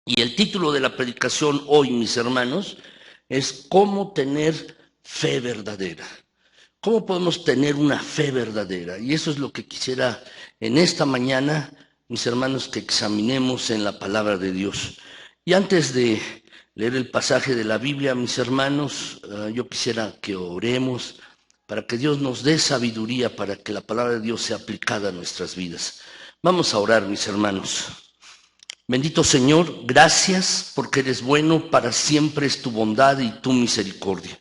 Y el título de la predicación hoy, mis hermanos, es ¿cómo tener fe verdadera? ¿Cómo podemos tener una fe verdadera? Y eso es lo que quisiera en esta mañana, mis hermanos, que examinemos en la palabra de Dios. Y antes de leer el pasaje de la Biblia, mis hermanos, yo quisiera que oremos para que Dios nos dé sabiduría, para que la palabra de Dios sea aplicada a nuestras vidas. Vamos a orar, mis hermanos. Bendito Señor, gracias porque eres bueno, para siempre es tu bondad y tu misericordia.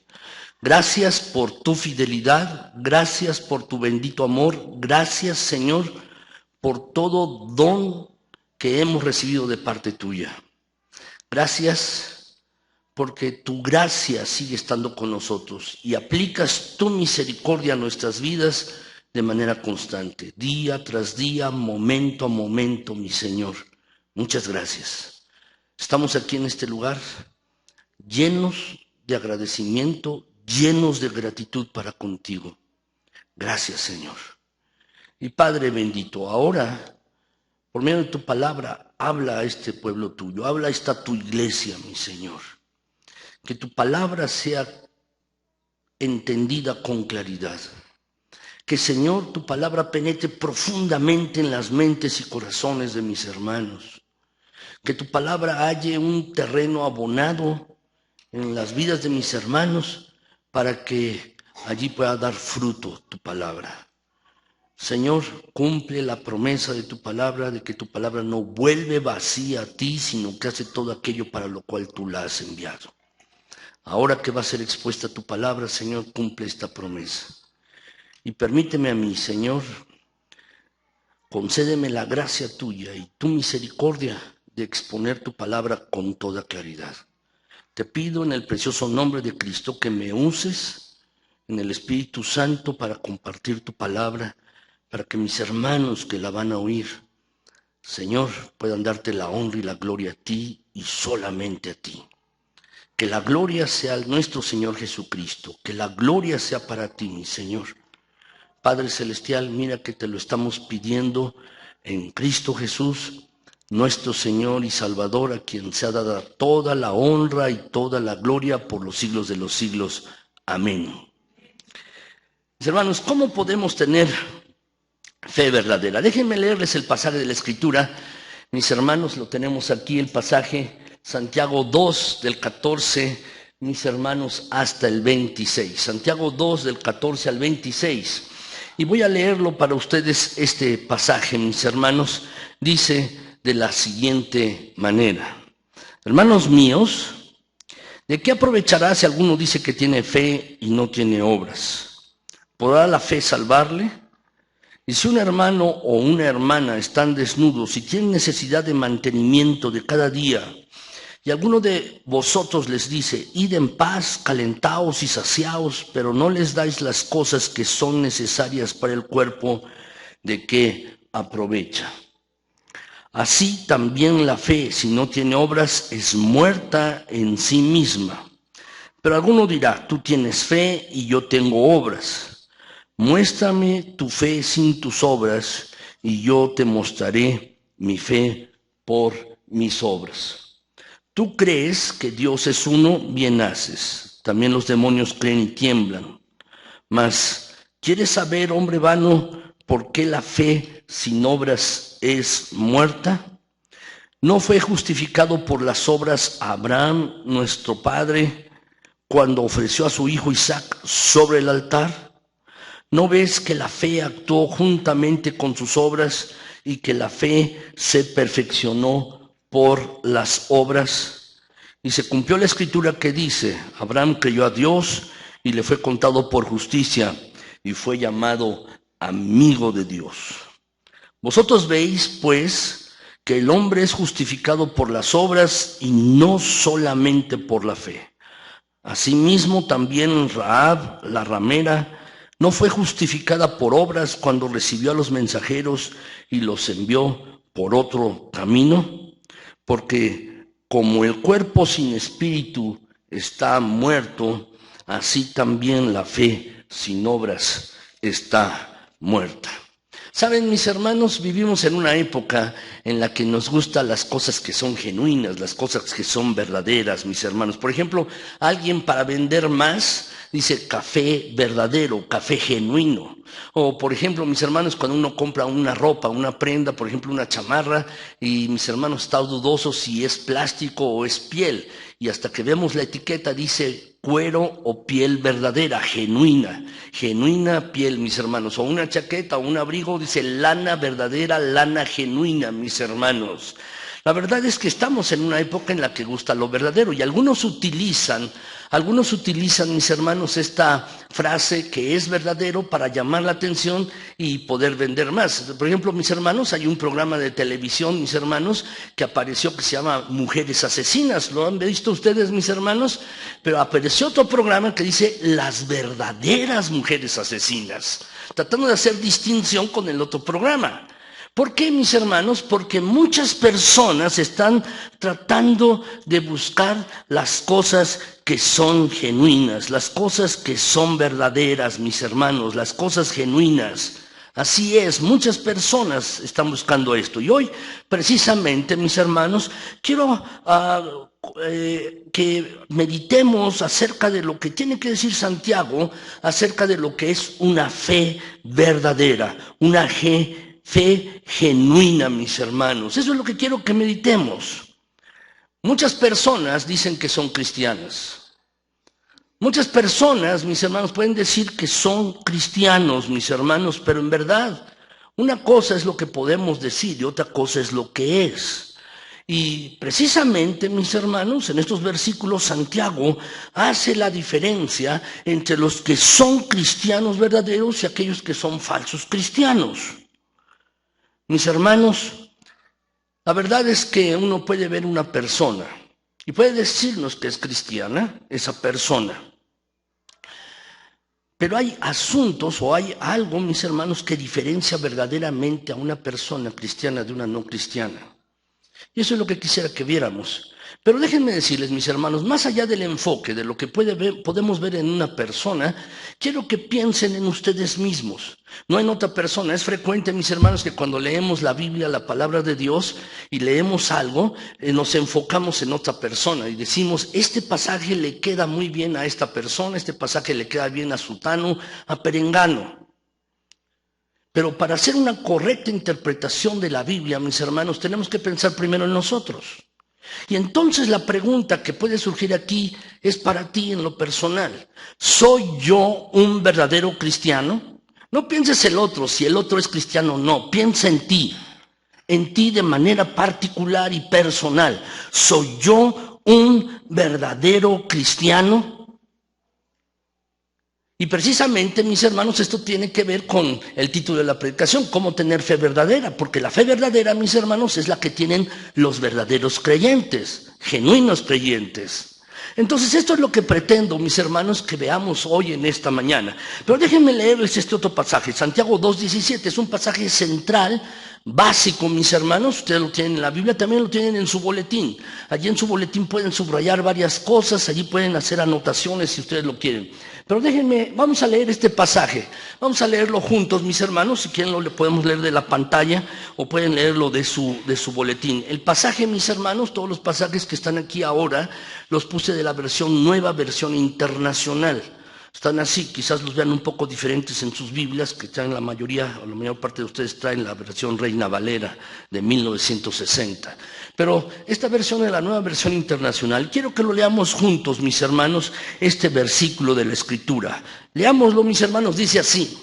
Gracias por tu fidelidad, gracias por tu bendito amor, gracias Señor por todo don que hemos recibido de parte tuya. Gracias porque tu gracia sigue estando con nosotros y aplicas tu misericordia a nuestras vidas de manera constante, día tras día, momento a momento, mi Señor. Muchas gracias. Estamos aquí en este lugar llenos de agradecimiento, llenos de gratitud para contigo. Gracias, Señor. Y Padre bendito, ahora, por medio de tu palabra, habla a este pueblo tuyo, habla a esta tu iglesia, mi Señor. Que tu palabra sea entendida con claridad. Que, Señor, tu palabra penetre profundamente en las mentes y corazones de mis hermanos. Que tu palabra halle un terreno abonado en las vidas de mis hermanos para que allí pueda dar fruto tu palabra. Señor, cumple la promesa de tu palabra, de que tu palabra no vuelve vacía a ti, sino que hace todo aquello para lo cual tú la has enviado. Ahora que va a ser expuesta tu palabra, Señor, cumple esta promesa. Y permíteme a mí, Señor, concédeme la gracia tuya y tu misericordia de exponer tu palabra con toda claridad. Te pido en el precioso nombre de Cristo que me uses en el Espíritu Santo para compartir tu palabra, para que mis hermanos que la van a oír, Señor, puedan darte la honra y la gloria a ti y solamente a ti. Que la gloria sea nuestro Señor Jesucristo, que la gloria sea para ti, mi Señor. Padre Celestial, mira que te lo estamos pidiendo en Cristo Jesús, nuestro Señor y Salvador, a quien se ha dado toda la honra y toda la gloria por los siglos de los siglos. Amén. Mis hermanos, ¿cómo podemos tener fe verdadera? Déjenme leerles el pasaje de la Escritura. Mis hermanos, lo tenemos aquí, el pasaje Santiago 2, del 14, mis hermanos, hasta el 26. Santiago 2, del 14 al 26. Y voy a leerlo para ustedes este pasaje, mis hermanos. Dice de la siguiente manera: hermanos míos, ¿de qué aprovechará si alguno dice que tiene fe y no tiene obras? ¿Podrá la fe salvarle? Y si un hermano o una hermana están desnudos y tienen necesidad de mantenimiento de cada día, y alguno de vosotros les dice, id en paz, calentaos y saciaos, pero no les dais las cosas que son necesarias para el cuerpo, ¿de qué aprovecha? Así también la fe, si no tiene obras, es muerta en sí misma. Pero alguno dirá, tú tienes fe y yo tengo obras. Muéstrame tu fe sin tus obras, y yo te mostraré mi fe por mis obras. Tú crees que Dios es uno, bien haces. También los demonios creen y tiemblan. Mas, ¿quieres saber, hombre vano, por qué la fe sin obras es muerta? ¿No fue justificado por las obras Abraham, nuestro padre, cuando ofreció a su hijo Isaac sobre el altar? ¿No ves que la fe actuó juntamente con sus obras y que la fe se perfeccionó por las obras? Y se cumplió la escritura que dice, Abraham creyó a Dios y le fue contado por justicia y fue llamado amigo de Dios. Vosotros veis, pues, que el hombre es justificado por las obras y no solamente por la fe. Asimismo, también Rahab, la ramera, no fue justificada por obras cuando recibió a los mensajeros y los envió por otro camino, porque como el cuerpo sin espíritu está muerto, así también la fe sin obras está muerta. Saben, mis hermanos, vivimos en una época en la que nos gustan las cosas que son genuinas, las cosas que son verdaderas, mis hermanos. Por ejemplo, alguien para vender más dice café verdadero, café genuino. O, por ejemplo, mis hermanos, cuando uno compra una ropa, una prenda, por ejemplo, una chamarra, y mis hermanos está dudoso si es plástico o es piel. Y hasta que vemos la etiqueta dice cuero o piel verdadera, genuina, genuina piel, mis hermanos. O una chaqueta o un abrigo dice lana verdadera, lana genuina, mis hermanos. La verdad es que estamos en una época en la que gusta lo verdadero y algunos utilizan, mis hermanos, esta frase que es verdadero para llamar la atención y poder vender más. Por ejemplo, mis hermanos, hay un programa de televisión, mis hermanos, que apareció que se llama Mujeres Asesinas. ¿Lo han visto ustedes, mis hermanos? Pero apareció otro programa que dice Las Verdaderas Mujeres Asesinas, tratando de hacer distinción con el otro programa. ¿Por qué, mis hermanos? Porque muchas personas están tratando de buscar las cosas que son genuinas, las cosas que son verdaderas, mis hermanos, las cosas genuinas. Así es, muchas personas están buscando esto. Y hoy, precisamente, mis hermanos, quiero que meditemos acerca de lo que tiene que decir Santiago, acerca de lo que es una fe verdadera, una fe genuina, mis hermanos. Eso es lo que quiero que meditemos. Muchas personas dicen que son cristianas. Muchas personas, mis hermanos, pueden decir que son cristianos, mis hermanos, pero en verdad, una cosa es lo que podemos decir y otra cosa es lo que es. Y precisamente, mis hermanos, en estos versículos Santiago hace la diferencia entre los que son cristianos verdaderos y aquellos que son falsos cristianos. Mis hermanos, la verdad es que uno puede ver una persona y puede decirnos que es cristiana, esa persona. Pero hay asuntos o hay algo, mis hermanos, que diferencia verdaderamente a una persona cristiana de una no cristiana. Y eso es lo que quisiera que viéramos. Pero déjenme decirles, mis hermanos, más allá del enfoque de lo que podemos ver en una persona, quiero que piensen en ustedes mismos, no en otra persona. Es frecuente, mis hermanos, que cuando leemos la Biblia, la palabra de Dios, y leemos algo, nos enfocamos en otra persona y decimos, este pasaje le queda muy bien a esta persona, este pasaje le queda bien a sutano, a perengano. Pero para hacer una correcta interpretación de la Biblia, mis hermanos, tenemos que pensar primero en nosotros. Y entonces la pregunta que puede surgir aquí es para ti en lo personal. ¿Soy yo un verdadero cristiano? No pienses el otro, si el otro es cristiano o no. Piensa en ti de manera particular y personal. ¿Soy yo un verdadero cristiano? Y precisamente, mis hermanos, esto tiene que ver con el título de la predicación, cómo tener fe verdadera, porque la fe verdadera, mis hermanos, es la que tienen los verdaderos creyentes, genuinos creyentes. Entonces, esto es lo que pretendo, mis hermanos, que veamos hoy en esta mañana. Pero déjenme leerles este otro pasaje, Santiago 2:17, es un pasaje central, básico, mis hermanos. Ustedes lo tienen en la Biblia, también lo tienen en su boletín. Allí en su boletín pueden subrayar varias cosas, allí pueden hacer anotaciones si ustedes lo quieren. Pero déjenme, vamos a leer este pasaje, vamos a leerlo juntos, mis hermanos. Si quieren lo podemos leer de la pantalla o pueden leerlo de su boletín. El pasaje, mis hermanos, todos los pasajes que están aquí ahora, los puse de la nueva versión internacional. Están así, quizás los vean un poco diferentes en sus Biblias, que traen la mayoría, o la mayor parte de ustedes traen la versión Reina Valera de 1960. Pero esta versión es la nueva versión internacional. Quiero que lo leamos juntos, mis hermanos, este versículo de la Escritura. Leámoslo, mis hermanos, dice así: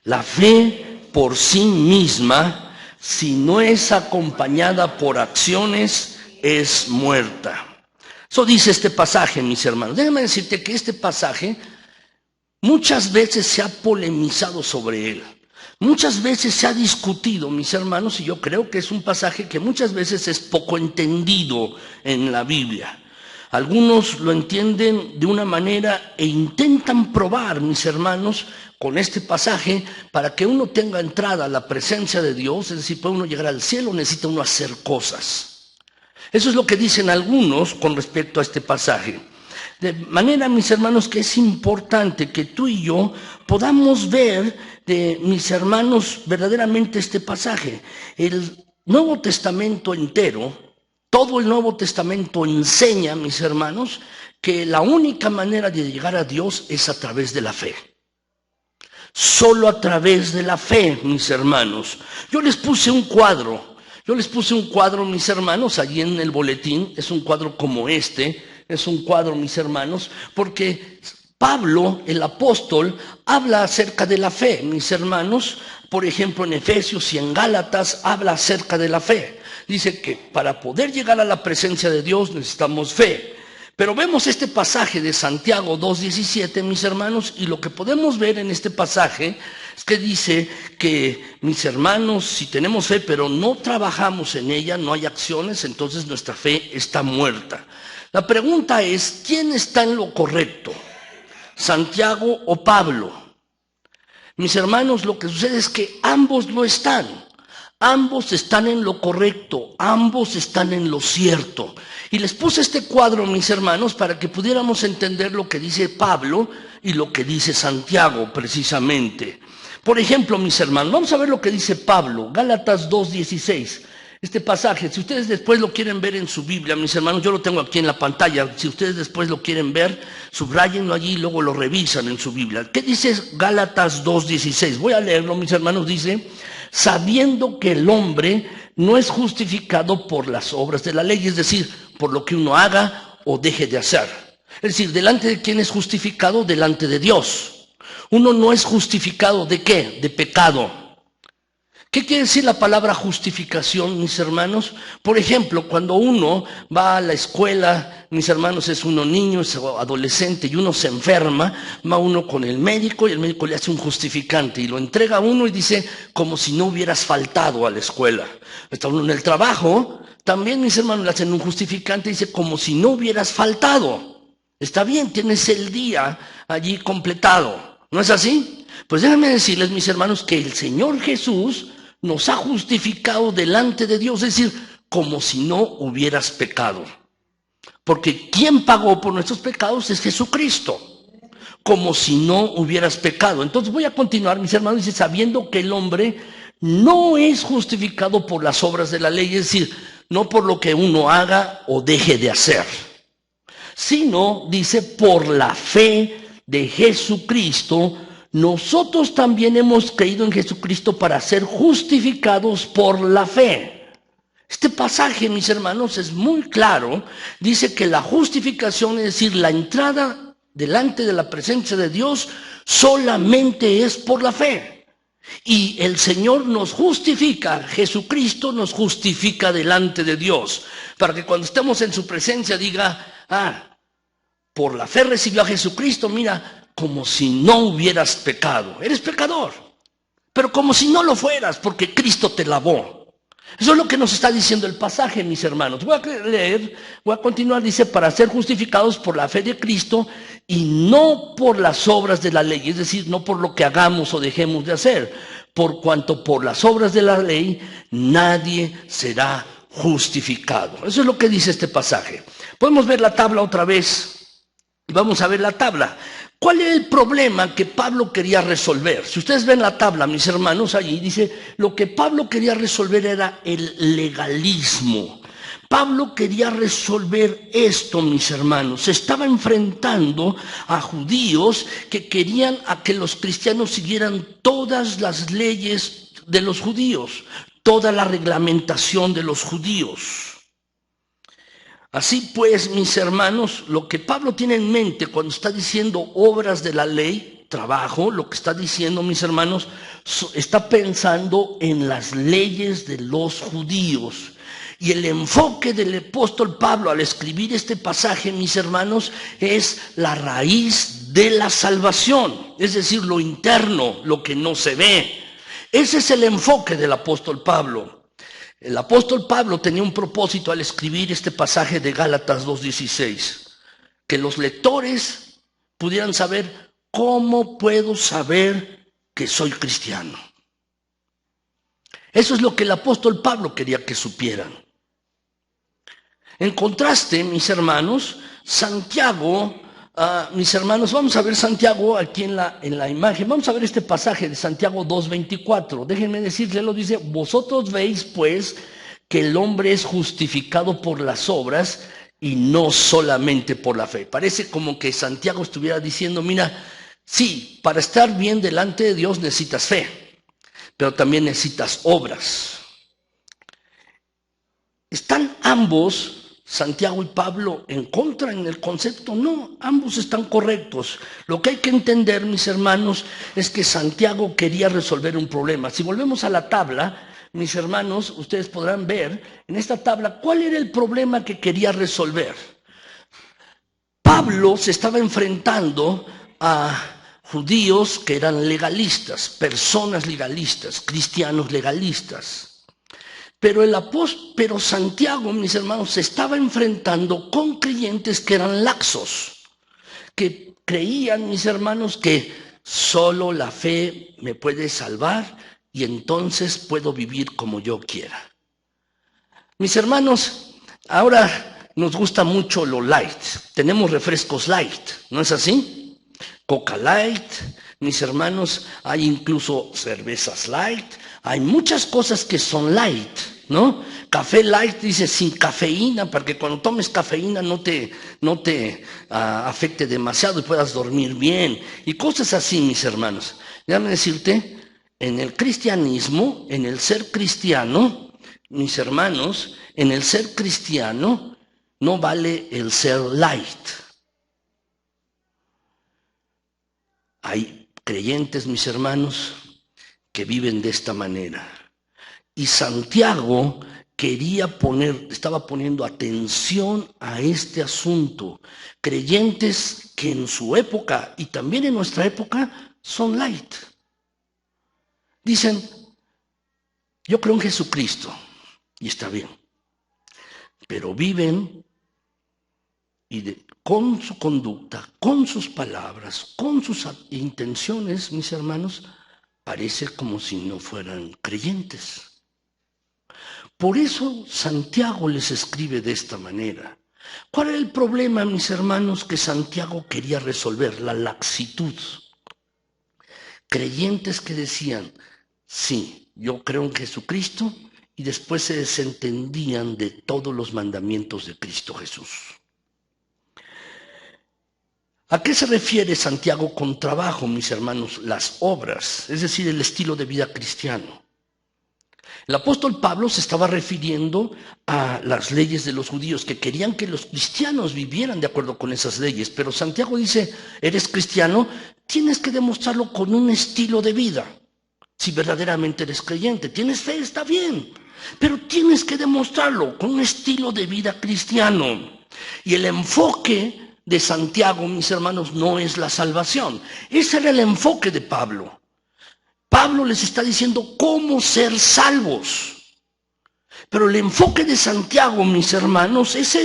la fe por sí misma, si no es acompañada por acciones, es muerta. Eso dice este pasaje, mis hermanos. Déjame decirte que este pasaje muchas veces se ha polemizado sobre él. Muchas veces se ha discutido, mis hermanos, y yo creo que es un pasaje que muchas veces es poco entendido en la Biblia. Algunos lo entienden de una manera e intentan probar, mis hermanos, con este pasaje, para que uno tenga entrada a la presencia de Dios, es decir, para uno llegar al cielo necesita uno hacer cosas. Eso es lo que dicen algunos con respecto a este pasaje. De manera, mis hermanos, que es importante que tú y yo podamos ver, mis hermanos, verdaderamente este pasaje. El Nuevo Testamento entero, todo el Nuevo Testamento enseña, mis hermanos, que la única manera de llegar a Dios es a través de la fe. Solo a través de la fe, mis hermanos. Yo les puse un cuadro, mis hermanos, allí en el boletín. Es un cuadro como este, es un cuadro, mis hermanos, porque Pablo, el apóstol, habla acerca de la fe, mis hermanos. Por ejemplo, en Efesios y en Gálatas habla acerca de la fe. Dice que para poder llegar a la presencia de Dios necesitamos fe. Pero vemos este pasaje de Santiago 2:17, mis hermanos, y lo que podemos ver en este pasaje es que dice que, mis hermanos, si tenemos fe pero no trabajamos en ella, no hay acciones, entonces nuestra fe está muerta. La pregunta es, ¿quién está en lo correcto? ¿Santiago o Pablo? Mis hermanos, lo que sucede es que ambos lo están. Ambos están en lo correcto, ambos están en lo cierto. Y les puse este cuadro, mis hermanos, para que pudiéramos entender lo que dice Pablo y lo que dice Santiago, precisamente. Por ejemplo, mis hermanos, vamos a ver lo que dice Pablo, Gálatas 2:16. Este pasaje, si ustedes después lo quieren ver en su Biblia, mis hermanos, yo lo tengo aquí en la pantalla. Si ustedes después lo quieren ver, subrayenlo allí y luego lo revisan en su Biblia. ¿Qué dice Gálatas 2:16? Voy a leerlo, mis hermanos. Dice: sabiendo que el hombre no es justificado por las obras de la ley, es decir, por lo que uno haga o deje de hacer. Es decir, ¿delante de quién es justificado? Delante de Dios. Uno no es justificado ¿de qué? De pecado. ¿Qué quiere decir la palabra justificación, mis hermanos? Por ejemplo, cuando uno va a la escuela, mis hermanos, es uno niño, es adolescente y uno se enferma, va uno con el médico y el médico le hace un justificante y lo entrega a uno y dice, como si no hubieras faltado a la escuela. Está uno en el trabajo, también, mis hermanos, le hacen un justificante y dice, como si no hubieras faltado. Está bien, tienes el día allí completado. ¿No es así? Pues déjenme decirles, mis hermanos, que el Señor Jesús nos ha justificado delante de Dios, es decir, como si no hubieras pecado. Porque quien pagó por nuestros pecados es Jesucristo, como si no hubieras pecado. Entonces voy a continuar, mis hermanos, dice, sabiendo que el hombre no es justificado por las obras de la ley, es decir, no por lo que uno haga o deje de hacer, sino, dice, por la fe de Jesucristo. Nosotros también hemos creído en Jesucristo para ser justificados por la fe. Este pasaje, mis hermanos, es muy claro. Dice que la justificación, es decir, la entrada delante de la presencia de Dios, solamente es por la fe. Y el Señor nos justifica, Jesucristo nos justifica delante de Dios, para que cuando estemos en su presencia diga, por la fe recibió a Jesucristo, mira, como si no hubieras pecado. Eres pecador, pero como si no lo fueras, porque Cristo te lavó. Eso es lo que nos está diciendo el pasaje, mis hermanos. Voy a continuar, dice, para ser justificados por la fe de Cristo y no por las obras de la ley, es decir, no por lo que hagamos o dejemos de hacer, por cuanto por las obras de la ley nadie será justificado. Eso es lo que dice este pasaje. Podemos ver la tabla otra vez. Vamos a ver la tabla. ¿Cuál era el problema que Pablo quería resolver? Si ustedes ven la tabla, mis hermanos, allí dice, lo que Pablo quería resolver era el legalismo. Pablo quería resolver esto, mis hermanos. Se estaba enfrentando a judíos que querían a que los cristianos siguieran todas las leyes de los judíos, toda la reglamentación de los judíos. Así pues, mis hermanos, lo que Pablo tiene en mente cuando está diciendo obras de la ley, trabajo, lo que está diciendo, mis hermanos, está pensando en las leyes de los judíos. Y el enfoque del apóstol Pablo al escribir este pasaje, mis hermanos, es la raíz de la salvación, es decir, lo interno, lo que no se ve. Ese es el enfoque del apóstol Pablo. El apóstol Pablo tenía un propósito al escribir este pasaje de Gálatas 2:16, que los lectores pudieran saber cómo puedo saber que soy cristiano. Eso es lo que el apóstol Pablo quería que supieran. En contraste, mis hermanos, Santiago Mis hermanos, vamos a ver Santiago aquí en la imagen. Vamos a ver este pasaje de Santiago 2:24. Déjenme decirles, lo dice: vosotros veis pues que el hombre es justificado por las obras y no solamente por la fe. Parece como que Santiago estuviera diciendo, mira, sí, para estar bien delante de Dios necesitas fe, pero también necesitas obras. ¿Están ambos, Santiago y Pablo, en contra en el concepto? No, ambos están correctos. Lo que hay que entender, mis hermanos, es que Santiago quería resolver un problema. Si volvemos a la tabla, mis hermanos, ustedes podrán ver en esta tabla cuál era el problema que quería resolver. Pablo se estaba enfrentando a judíos que eran legalistas, personas legalistas, cristianos legalistas. Pero Santiago, mis hermanos, se estaba enfrentando con creyentes que eran laxos, que creían, mis hermanos, que solo la fe me puede salvar y entonces puedo vivir como yo quiera. Mis hermanos, ahora nos gusta mucho lo light. Tenemos refrescos light, ¿no es así? Coca Light, mis hermanos, hay incluso cervezas light, hay muchas cosas que son light, ¿no? Café light dice sin cafeína, para que cuando tomes cafeína no te afecte demasiado y puedas dormir bien, y cosas así, mis hermanos. Déjame decirte, en el cristianismo, en el ser cristiano, mis hermanos, en el ser cristiano no vale el ser light. Hay creyentes, mis hermanos, que viven de esta manera. Y Santiago estaba poniendo atención a este asunto. Creyentes que en su época y también en nuestra época son light. Dicen, yo creo en Jesucristo, y está bien. Pero viven con su conducta, con sus palabras, con sus intenciones, mis hermanos, parece como si no fueran creyentes. Por eso Santiago les escribe de esta manera. ¿Cuál era el problema, mis hermanos, que Santiago quería resolver? La laxitud. Creyentes que decían, sí, yo creo en Jesucristo, y después se desentendían de todos los mandamientos de Cristo Jesús. ¿A qué se refiere Santiago con trabajo, mis hermanos? Las obras, es decir, el estilo de vida cristiano. El apóstol Pablo se estaba refiriendo a las leyes de los judíos, que querían que los cristianos vivieran de acuerdo con esas leyes. Pero Santiago dice, eres cristiano, tienes que demostrarlo con un estilo de vida. Si verdaderamente eres creyente, tienes fe, está bien, pero tienes que demostrarlo con un estilo de vida cristiano. Y el enfoque de Santiago, mis hermanos, no es la salvación. Ese era el enfoque de Pablo. Pablo les está diciendo cómo ser salvos. Pero el enfoque de Santiago, mis hermanos, es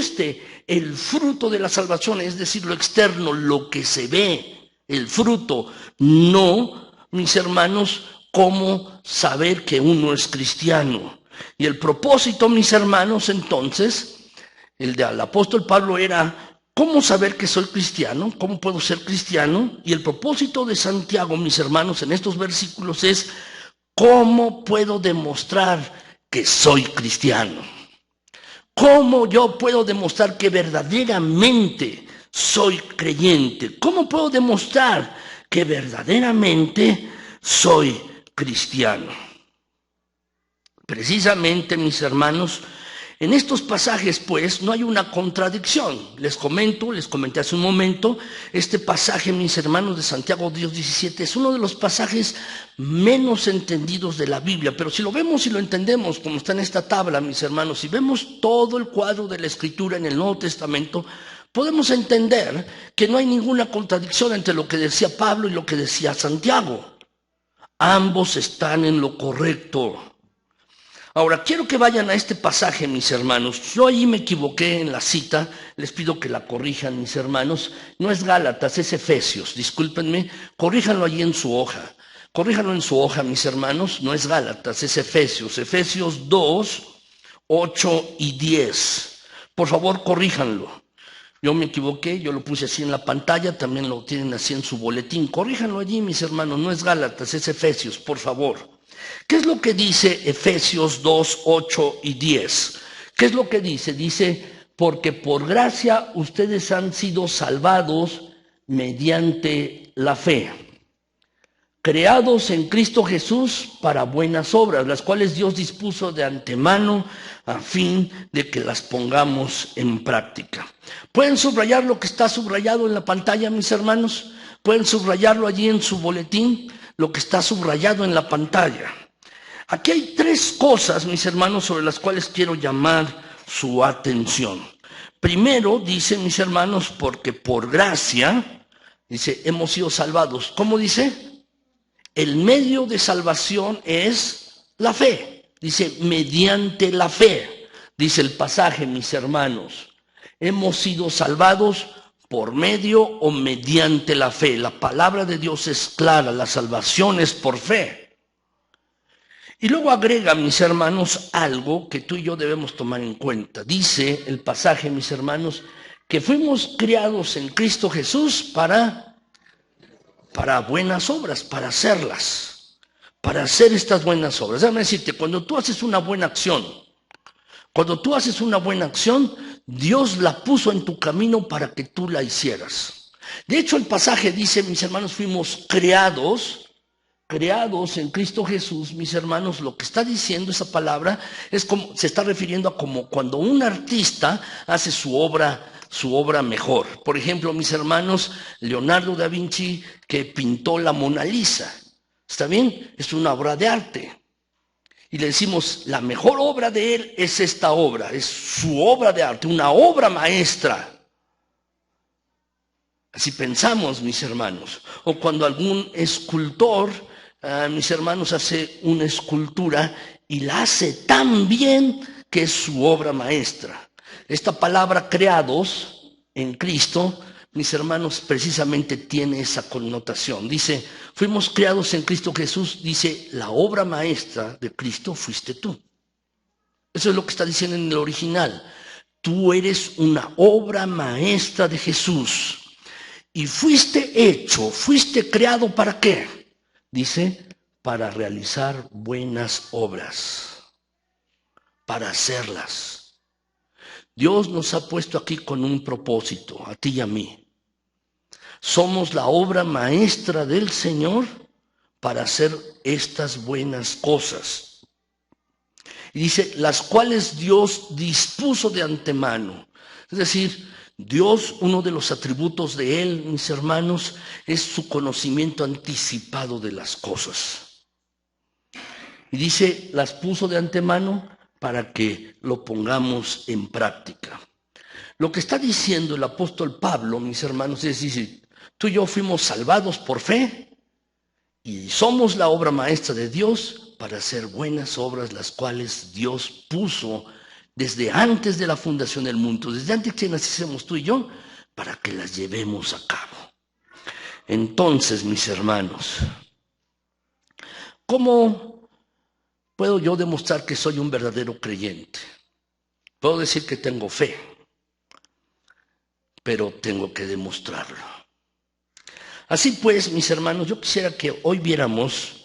el fruto de la salvación, es decir, lo externo, lo que se ve, el fruto. No, mis hermanos, cómo saber que uno es cristiano. Y el propósito, mis hermanos, entonces, el del apóstol Pablo era ¿cómo saber que soy cristiano? ¿Cómo puedo ser cristiano? Y el propósito de Santiago, mis hermanos, en estos versículos es ¿cómo puedo demostrar que soy cristiano? ¿Cómo yo puedo demostrar que verdaderamente soy creyente? ¿Cómo puedo demostrar que verdaderamente soy cristiano? Precisamente, mis hermanos, en estos pasajes, pues, no hay una contradicción. Les comenté hace un momento, este pasaje, mis hermanos, de Santiago 2:17, es uno de los pasajes menos entendidos de la Biblia. Pero si lo vemos y lo entendemos, como está en esta tabla, mis hermanos, si vemos todo el cuadro de la Escritura en el Nuevo Testamento, podemos entender que no hay ninguna contradicción entre lo que decía Pablo y lo que decía Santiago. Ambos están en lo correcto. Ahora, quiero que vayan a este pasaje, mis hermanos. Yo ahí me equivoqué en la cita, les pido que la corrijan, mis hermanos. No es Gálatas, es Efesios, discúlpenme, corríjanlo allí en su hoja. Corríjanlo en su hoja, mis hermanos, no es Gálatas, es Efesios. Efesios 2, 8 y 10. Por favor, corríjanlo. Yo me equivoqué, yo lo puse así en la pantalla, también lo tienen así en su boletín. Corríjanlo allí, mis hermanos, no es Gálatas, es Efesios, por favor. ¿Qué es lo que dice Efesios 2, 8 y 10? ¿Qué es lo que dice? Dice, porque por gracia ustedes han sido salvados mediante la fe, creados en Cristo Jesús para buenas obras, las cuales Dios dispuso de antemano a fin de que las pongamos en práctica. ¿Pueden subrayar lo que está subrayado en la pantalla, mis hermanos? ¿Pueden subrayarlo allí en su boletín? Lo que está subrayado en la pantalla. Aquí hay tres cosas, mis hermanos, sobre las cuales quiero llamar su atención. Primero, dice, mis hermanos, porque por gracia, dice, hemos sido salvados. ¿Cómo dice? El medio de salvación es la fe. Dice, mediante la fe. Dice el pasaje, mis hermanos. Hemos sido salvados por medio o mediante la fe. La palabra de Dios es clara, la salvación es por fe. Y luego agrega, mis hermanos, algo que tú y yo debemos tomar en cuenta. Dice el pasaje, mis hermanos, que fuimos criados en Cristo Jesús para buenas obras, para hacerlas, para hacer estas buenas obras. Déjame decirte, cuando tú haces una buena acción, Dios la puso en tu camino para que tú la hicieras. De hecho, el pasaje dice, mis hermanos, fuimos creados en Cristo Jesús, mis hermanos. Lo que está diciendo esa palabra es como, se está refiriendo a como cuando un artista hace su obra mejor. Por ejemplo, mis hermanos, Leonardo da Vinci, que pintó la Mona Lisa, ¿está bien? Es una obra de arte. Y le decimos, la mejor obra de él es esta obra, es su obra de arte, una obra maestra. Así pensamos, mis hermanos. O cuando algún escultor, mis hermanos, hace una escultura y la hace tan bien que es su obra maestra. Esta palabra creados en Cristo, mis hermanos, precisamente tiene esa connotación. Dice, fuimos creados en Cristo Jesús, dice, la obra maestra de Cristo fuiste tú. Eso es lo que está diciendo en el original. Tú eres una obra maestra de Jesús. Y fuiste creado ¿para qué? Dice, para realizar buenas obras, para hacerlas. Dios nos ha puesto aquí con un propósito, a ti y a mí. Somos la obra maestra del Señor para hacer estas buenas cosas. Y dice, las cuales Dios dispuso de antemano. Es decir, Dios, uno de los atributos de Él, mis hermanos, es su conocimiento anticipado de las cosas. Y dice, las puso de antemano para que lo pongamos en práctica. Lo que está diciendo el apóstol Pablo, mis hermanos, es decir, tú y yo fuimos salvados por fe y somos la obra maestra de Dios para hacer buenas obras, las cuales Dios puso desde antes de la fundación del mundo, desde antes que naciésemos tú y yo, para que las llevemos a cabo. Entonces, mis hermanos, ¿cómo puedo yo demostrar que soy un verdadero creyente? Puedo decir que tengo fe, pero tengo que demostrarlo. Así pues, mis hermanos, yo quisiera que hoy viéramos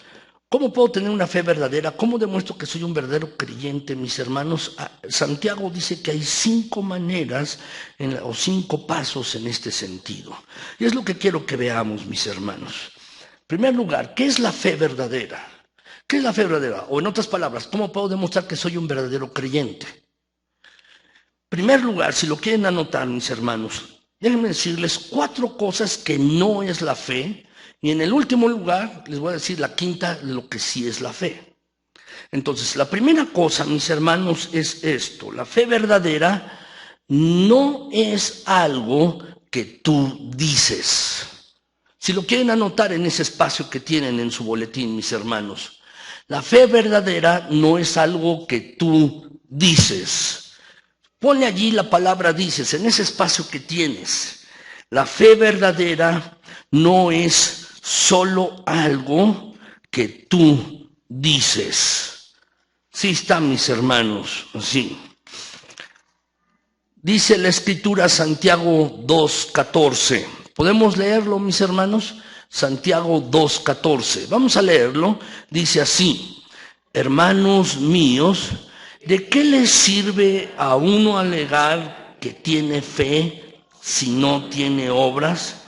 ¿cómo puedo tener una fe verdadera? ¿Cómo demuestro que soy un verdadero creyente, mis hermanos? Santiago dice que hay 5 maneras o 5 pasos en este sentido. Y es lo que quiero que veamos, mis hermanos. En primer lugar, ¿qué es la fe verdadera? ¿Qué es la fe verdadera? O en otras palabras, ¿cómo puedo demostrar que soy un verdadero creyente? En primer lugar, si lo quieren anotar, mis hermanos, déjenme decirles 4 cosas que no es la fe. Y en el último lugar, les voy a decir la quinta, lo que sí es la fe. Entonces, la primera cosa, mis hermanos, es esto. La fe verdadera no es algo que tú dices. Si lo quieren anotar en ese espacio que tienen en su boletín, mis hermanos. La fe verdadera no es algo que tú dices. Ponle allí la palabra dices, en ese espacio que tienes. La fe verdadera no es solo algo que tú dices. Sí está, mis hermanos, sí. Dice la Escritura, Santiago 2:14. ¿Podemos leerlo, mis hermanos? Santiago 2:14. Vamos a leerlo. Dice así: hermanos míos, ¿de qué les sirve a uno alegar que tiene fe si no tiene obras?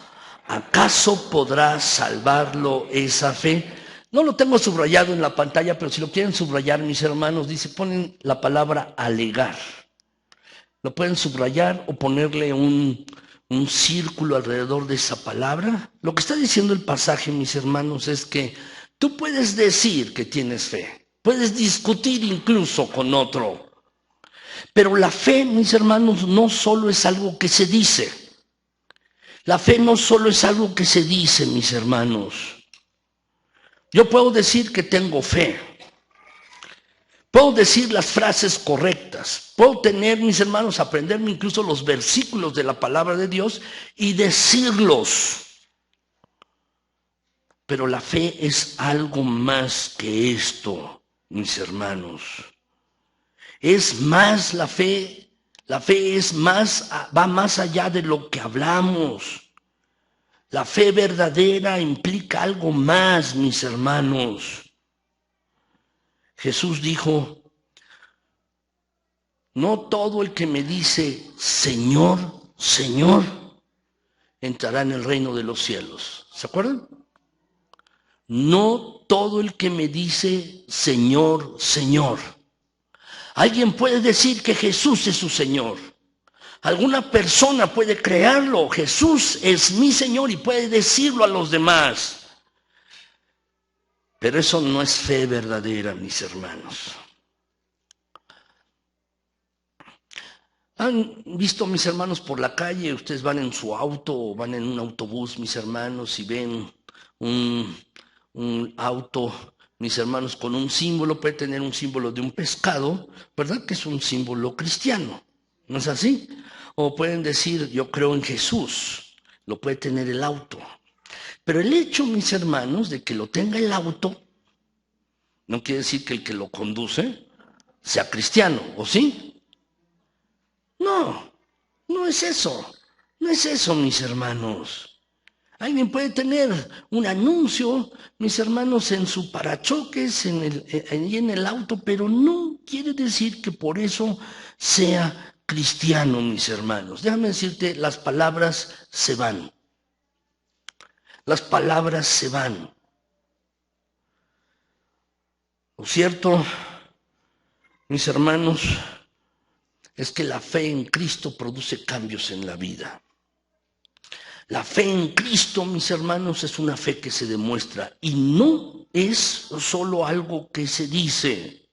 ¿Acaso podrá salvarlo esa fe? No lo tengo subrayado en la pantalla, pero si lo quieren subrayar, mis hermanos, dice, ponen la palabra alegar. Lo pueden subrayar o ponerle un círculo alrededor de esa palabra. Lo que está diciendo el pasaje, mis hermanos, es que tú puedes decir que tienes fe, puedes discutir incluso con otro, pero la fe, mis hermanos, no solo es algo que se dice. La fe no solo es algo que se dice, mis hermanos. Yo puedo decir que tengo fe. Puedo decir las frases correctas. Puedo tener, mis hermanos, aprenderme incluso los versículos de la palabra de Dios y decirlos. Pero la fe es algo más que esto, mis hermanos. Es más la fe. La fe es más, va más allá de lo que hablamos. La fe verdadera implica algo más, mis hermanos. Jesús dijo, no todo el que me dice, Señor, Señor, entrará en el reino de los cielos. ¿Se acuerdan? No todo el que me dice, Señor, Señor. Alguien puede decir que Jesús es su Señor. Alguna persona puede creerlo. Jesús es mi Señor y puede decirlo a los demás. Pero eso no es fe verdadera, mis hermanos. ¿Han visto, mis hermanos, por la calle? Ustedes van en su auto o van en un autobús, mis hermanos, y ven un auto, mis hermanos, con un símbolo. Puede tener un símbolo de un pescado, ¿verdad? Que es un símbolo cristiano. ¿No es así? O pueden decir, yo creo en Jesús. Lo puede tener el auto. Pero el hecho, mis hermanos, de que lo tenga el auto, no quiere decir que el que lo conduce sea cristiano, ¿o sí? No, no es eso. No es eso, mis hermanos. Alguien puede tener un anuncio, mis hermanos, en su parachoques, en el auto, pero no quiere decir que por eso sea cristiano, mis hermanos. Déjame decirte, las palabras se van. Las palabras se van. Lo cierto, mis hermanos, es que la fe en Cristo produce cambios en la vida. La fe en Cristo, mis hermanos, es una fe que se demuestra y no es solo algo que se dice.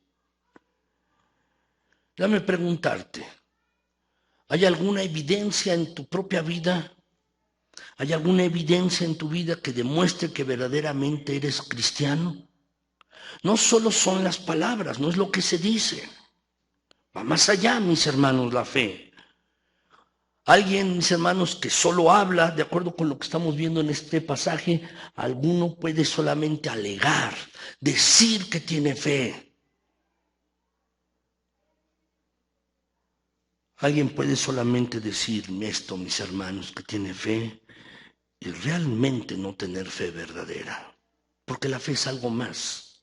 Déjame preguntarte, ¿hay alguna evidencia en tu propia vida? ¿Hay alguna evidencia en tu vida que demuestre que verdaderamente eres cristiano? No solo son las palabras, no es lo que se dice. Va más allá, mis hermanos, la fe. Alguien, mis hermanos, que solo habla, de acuerdo con lo que estamos viendo en este pasaje, alguno puede solamente alegar, decir que tiene fe. Alguien puede solamente decir esto, mis hermanos, que tiene fe y realmente no tener fe verdadera, porque la fe es algo más.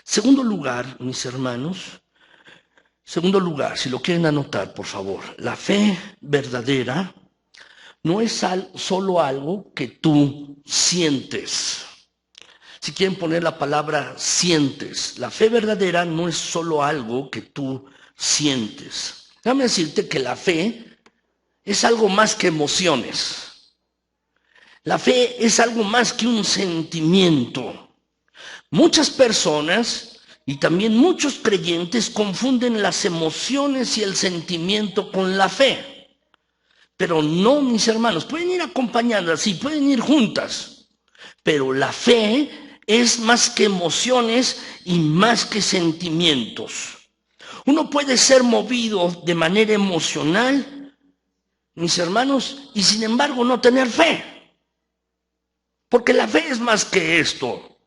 Segundo lugar, mis hermanos, si lo quieren anotar, por favor, la fe verdadera no es solo algo que tú sientes. Si quieren poner la palabra sientes, la fe verdadera no es solo algo que tú sientes. Déjame decirte que la fe es algo más que emociones. La fe es algo más que un sentimiento. Muchas personas y también muchos creyentes confunden las emociones y el sentimiento con la fe. Pero no, mis hermanos, pueden ir acompañadas, sí, pueden ir juntas. Pero la fe es más que emociones y más que sentimientos. Uno puede ser movido de manera emocional, mis hermanos, y sin embargo no tener fe. Porque la fe es más que esto.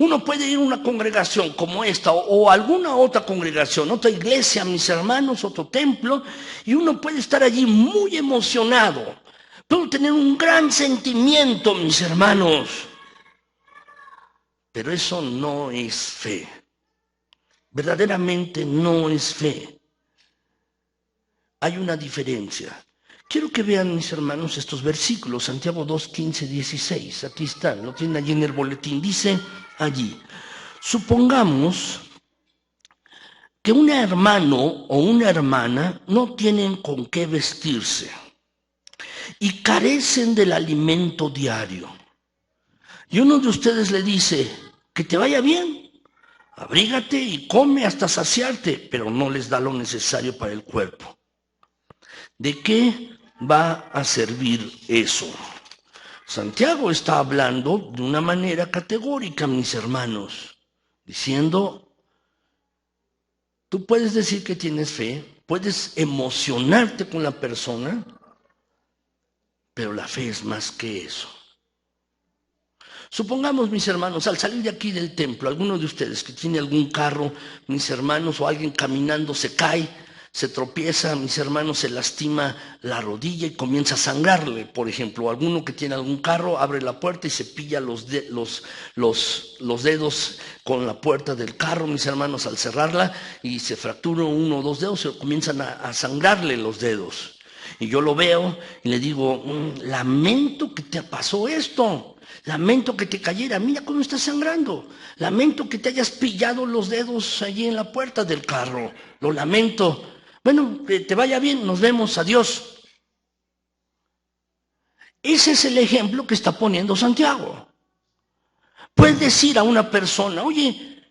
Uno puede ir a una congregación como esta o alguna otra congregación, otra iglesia, mis hermanos, otro templo, y uno puede estar allí muy emocionado. Puedo tener un gran sentimiento, mis hermanos, pero eso no es fe. Verdaderamente no es fe. Hay una diferencia. Quiero que vean, mis hermanos, estos versículos, Santiago 2, 15, 16. Aquí están, lo tienen allí en el boletín. Dice allí, supongamos que un hermano o una hermana no tienen con qué vestirse y carecen del alimento diario. Y uno de ustedes le dice, que te vaya bien, abrígate y come hasta saciarte, pero no les da lo necesario para el cuerpo. ¿De qué va a servir eso? Santiago está hablando de una manera categórica, mis hermanos, diciendo, tú puedes decir que tienes fe, puedes emocionarte con la persona, pero la fe es más que eso. Supongamos, mis hermanos, al salir de aquí del templo, alguno de ustedes que tiene algún carro, mis hermanos, o alguien caminando se cae, se tropieza, mis hermanos, se lastima la rodilla y comienza a sangrarle, por ejemplo. O alguno que tiene algún carro abre la puerta y se pilla los dedos con la puerta del carro, mis hermanos, al cerrarla, y se fractura uno o dos dedos y comienzan a sangrarle los dedos. Y yo lo veo y le digo, lamento que te pasó esto. Lamento que te cayera, mira cómo estás sangrando. Lamento que te hayas pillado los dedos allí en la puerta del carro. Lo lamento. Bueno, que te vaya bien, nos vemos, adiós. Ese es el ejemplo que está poniendo Santiago. Puedes decir a una persona, oye,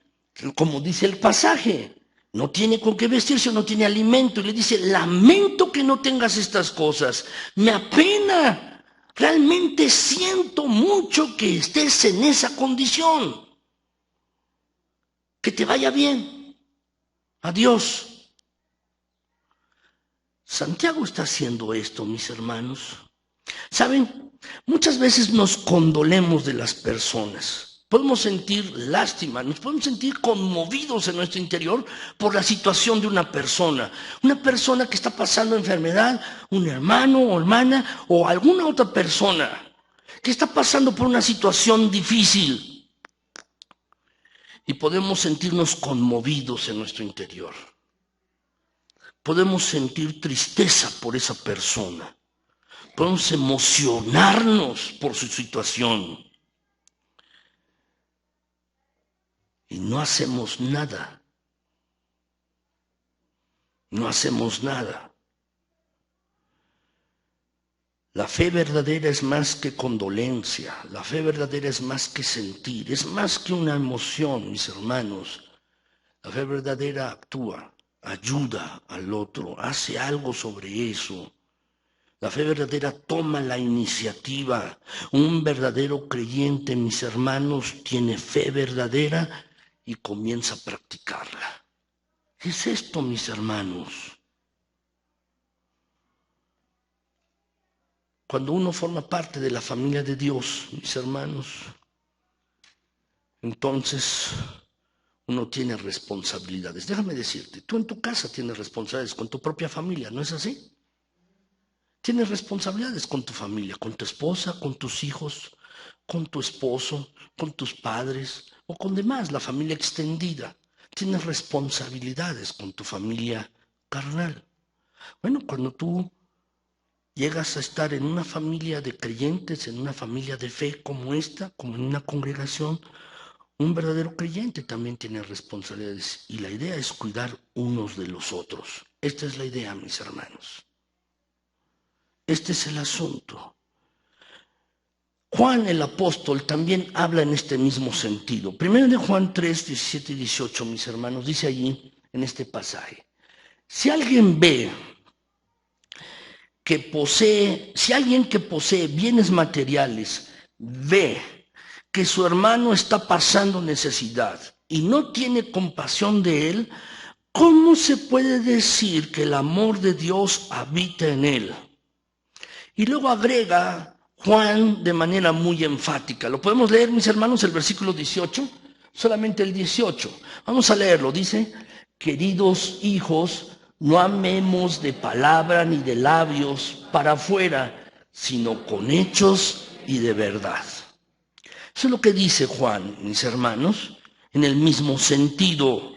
como dice el pasaje, no tiene con qué vestirse, no tiene alimento, y le dice, lamento que no tengas estas cosas, me apena. Realmente siento mucho que estés en esa condición. Que te vaya bien. Adiós. Santiago está haciendo esto, mis hermanos. ¿Saben? Muchas veces nos condolemos de las personas. Podemos sentir lástima, nos podemos sentir conmovidos en nuestro interior por la situación de una persona que está pasando enfermedad, un hermano o hermana o alguna otra persona que está pasando por una situación difícil y podemos sentirnos conmovidos en nuestro interior. Podemos sentir tristeza por esa persona, podemos emocionarnos por su situación. Y no hacemos nada. No hacemos nada. La fe verdadera es más que condolencia. La fe verdadera es más que sentir. Es más que una emoción, mis hermanos. La fe verdadera actúa, ayuda al otro, hace algo sobre eso. La fe verdadera toma la iniciativa. Un verdadero creyente, mis hermanos, tiene fe verdadera y comienza a practicarla. ¿Qué es esto, mis hermanos? Cuando uno forma parte de la familia de Dios, mis hermanos, entonces uno tiene responsabilidades. Déjame decirte, tú en tu casa tienes responsabilidades con tu propia familia, ¿no es así? Tienes responsabilidades con tu familia, con tu esposa, con tus hijos, con tu esposo, con tus padres o con demás, la familia extendida. Tienes responsabilidades con tu familia carnal. Bueno, cuando tú llegas a estar en una familia de creyentes, en una familia de fe como esta, como en una congregación, un verdadero creyente también tiene responsabilidades y la idea es cuidar unos de los otros. Esta es la idea, mis hermanos. Este es el asunto. Juan el apóstol también habla en este mismo sentido. Primero de Juan 3, 17 y 18, mis hermanos, dice allí en este pasaje. Si alguien que posee bienes materiales ve que su hermano está pasando necesidad y no tiene compasión de él, ¿cómo se puede decir que el amor de Dios habita en él? Y luego agrega Juan de manera muy enfática. ¿Lo podemos leer, mis hermanos, el versículo 18? solamente el 18. Vamos a leerlo. Dice, queridos hijos, no amemos de palabra ni de labios para afuera, sino con hechos y de verdad. Eso es lo que dice Juan, mis hermanos, en el mismo sentido.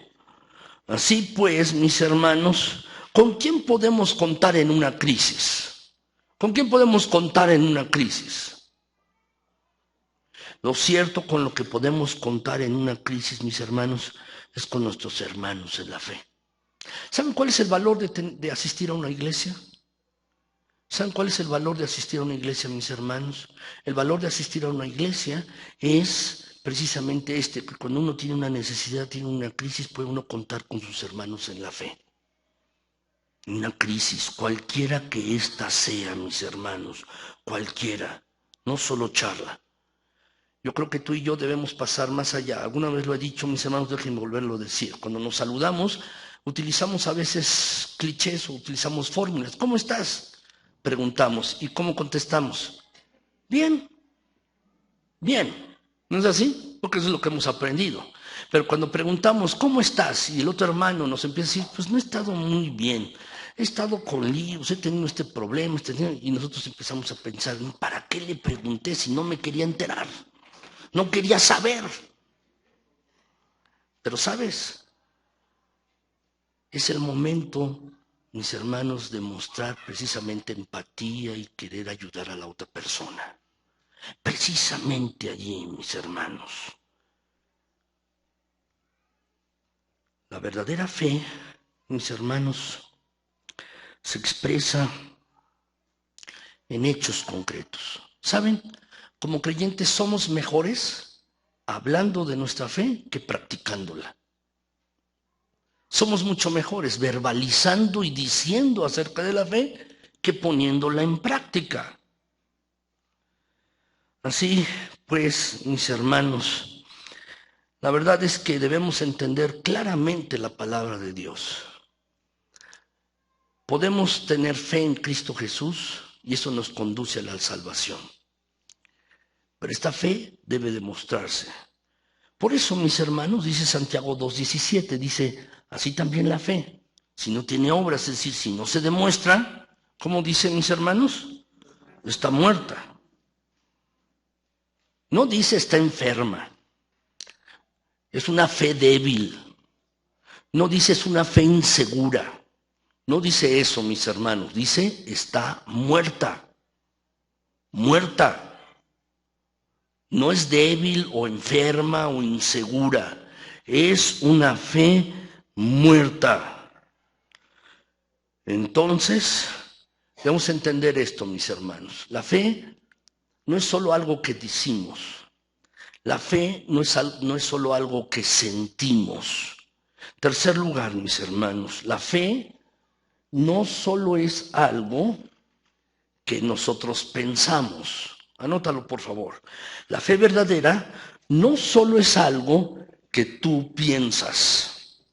Así pues, mis hermanos, ¿con quién podemos contar en una crisis? ¿Con quién podemos contar en una crisis? Lo cierto con lo que podemos contar en una crisis, mis hermanos, es con nuestros hermanos en la fe. ¿Saben cuál es el valor de asistir a una iglesia? ¿Saben cuál es el valor de asistir a una iglesia, mis hermanos? El valor de asistir a una iglesia es precisamente que cuando uno tiene una necesidad, tiene una crisis, puede uno contar con sus hermanos en la fe. Una crisis, cualquiera que ésta sea, mis hermanos, cualquiera, no solo charla. Yo creo que tú y yo debemos pasar más allá. Alguna vez lo he dicho, mis hermanos, déjenme volverlo a decir. Cuando nos saludamos, utilizamos a veces clichés o utilizamos fórmulas. ¿Cómo estás? Preguntamos. ¿Y cómo contestamos? Bien, bien. ¿No es así? Porque eso es lo que hemos aprendido. Pero cuando preguntamos, ¿cómo estás? Y el otro hermano nos empieza a decir, pues no he estado muy bien. He estado con líos, he tenido este problema. Y nosotros empezamos a pensar, ¿para qué le pregunté si no me quería enterar? No quería saber. Pero ¿sabes? Es el momento, mis hermanos, de mostrar precisamente empatía y querer ayudar a la otra persona. Precisamente allí, mis hermanos. La verdadera fe, mis hermanos, se expresa en hechos concretos. ¿Saben? Como creyentes somos mejores hablando de nuestra fe que practicándola. Somos mucho mejores verbalizando y diciendo acerca de la fe que poniéndola en práctica. Así pues, mis hermanos, la verdad es que debemos entender claramente la palabra de Dios. Podemos tener fe en Cristo Jesús y eso nos conduce a la salvación. Pero esta fe debe demostrarse. Por eso, mis hermanos, dice Santiago 2:17, dice, así también la fe, si no tiene obras, es decir, si no se demuestra, ¿cómo dicen mis hermanos? Está muerta. No dice está enferma. Es una fe débil. No dice es una fe insegura. No dice eso, mis hermanos. Dice está muerta. Muerta. No es débil o enferma o insegura. Es una fe muerta. Entonces, debemos entender esto, mis hermanos. La fe no es solo algo que decimos. La fe no es solo algo que sentimos. Tercer lugar, mis hermanos, la fe no solo es algo que nosotros pensamos. Anótalo, por favor. La fe verdadera no solo es algo que tú piensas.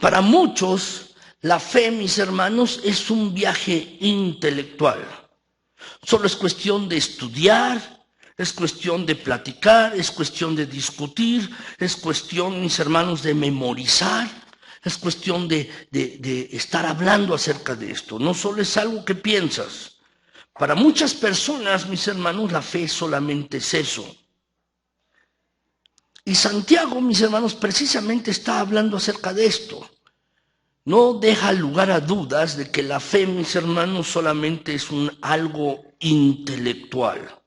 Para muchos, la fe, mis hermanos, es un viaje intelectual. Solo es cuestión de estudiar, es cuestión de platicar, es cuestión de discutir, es cuestión, mis hermanos, de memorizar, es cuestión de estar hablando acerca de esto. No solo es algo que piensas. Para muchas personas, mis hermanos, la fe solamente es eso. Y Santiago, mis hermanos, precisamente está hablando acerca de esto. No deja lugar a dudas de que la fe, mis hermanos, solamente es algo intelectual.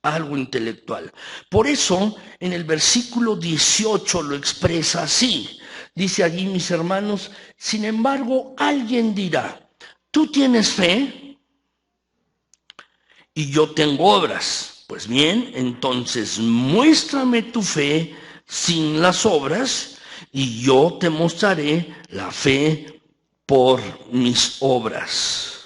Algo intelectual. Por eso, en el versículo 18 lo expresa así. Dice allí, mis hermanos, sin embargo, alguien dirá, ¿tú tienes fe? Y yo tengo obras. Pues bien, entonces muéstrame tu fe sin las obras y yo te mostraré la fe por mis obras.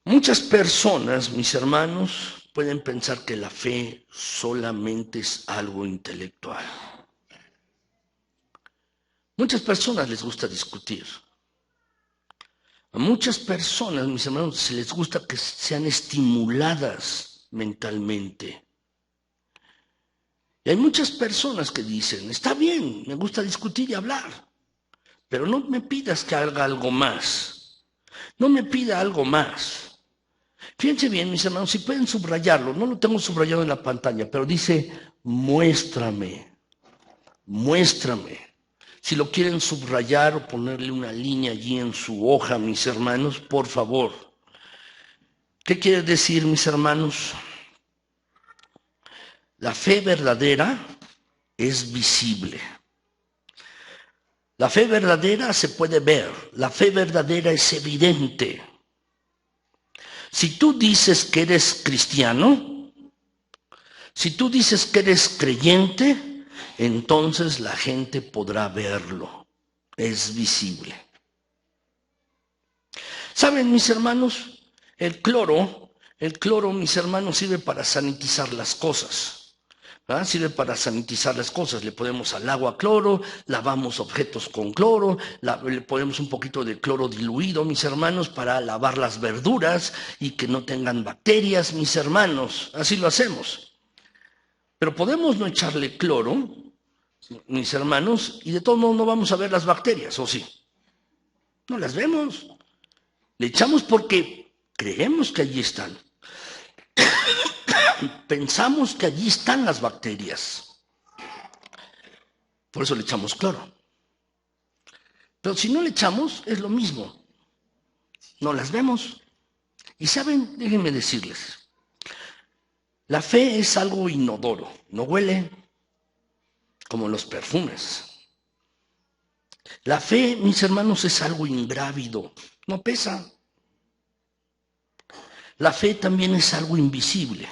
Muchas personas, mis hermanos, pueden pensar que la fe solamente es algo intelectual. Muchas personas les gusta discutir. A muchas personas, mis hermanos, se les gusta que sean estimuladas mentalmente. Y hay muchas personas que dicen, está bien, me gusta discutir y hablar, pero no me pidas que haga algo más. No me pida algo más. Fíjense bien, mis hermanos, si pueden subrayarlo, no lo tengo subrayado en la pantalla, pero dice, muéstrame, muéstrame. Si lo quieren subrayar o ponerle una línea allí en su hoja, mis hermanos, por favor. ¿Qué quiere decir, mis hermanos? La fe verdadera es visible. La fe verdadera se puede ver. La fe verdadera es evidente. Si tú dices que eres cristiano, si tú dices que eres creyente, entonces la gente podrá verlo. Es visible. ¿Saben, mis hermanos? El cloro, mis hermanos, sirve para sanitizar las cosas. ¿Ah? Sirve para sanitizar las cosas. Le ponemos al agua cloro, lavamos objetos con cloro, le ponemos un poquito de cloro diluido, mis hermanos, para lavar las verduras y que no tengan bacterias, mis hermanos. Así lo hacemos. Pero podemos no echarle cloro, mis hermanos, y de todos modos no vamos a ver las bacterias, ¿o sí? No las vemos. Le echamos porque creemos que allí están. Pensamos que allí están las bacterias. Por eso le echamos cloro. Pero si no le echamos, es lo mismo. No las vemos. Y saben, déjenme decirles, la fe es algo inodoro. No huele como los perfumes. La fe, mis hermanos, es algo ingrávido. No pesa. La fe también es algo invisible.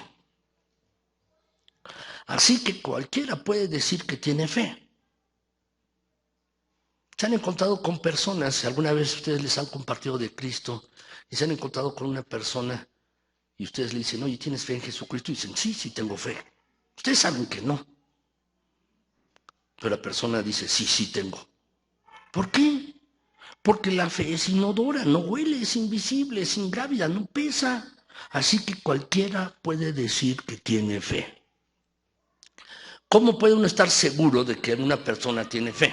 Así que cualquiera puede decir que tiene fe. ¿Se han encontrado con personas, alguna vez ustedes les han compartido de Cristo, y se han encontrado con una persona y ustedes le dicen, oye, ¿tienes fe en Jesucristo? Y dicen, sí, sí tengo fe. Ustedes saben que no. Pero la persona dice, sí, sí tengo. ¿Por qué? Porque la fe es inodora, no huele, es invisible, es ingrávida, no pesa. Así que cualquiera puede decir que tiene fe. ¿Cómo puede uno estar seguro de que una persona tiene fe?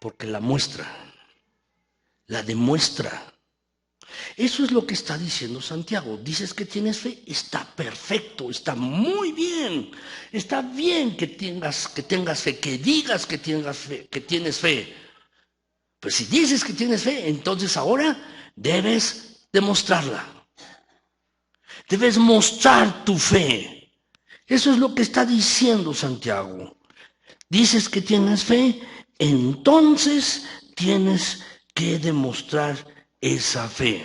Porque la muestra, la demuestra. Eso es lo que está diciendo Santiago. Dices que tienes fe, está perfecto, está muy bien. Está bien que tengas fe, que digas que tienes fe. Pues si dices que tienes fe, entonces ahora debes demostrarla. Debes mostrar tu fe. Eso es lo que está diciendo Santiago. Dices que tienes fe, entonces tienes que demostrar esa fe.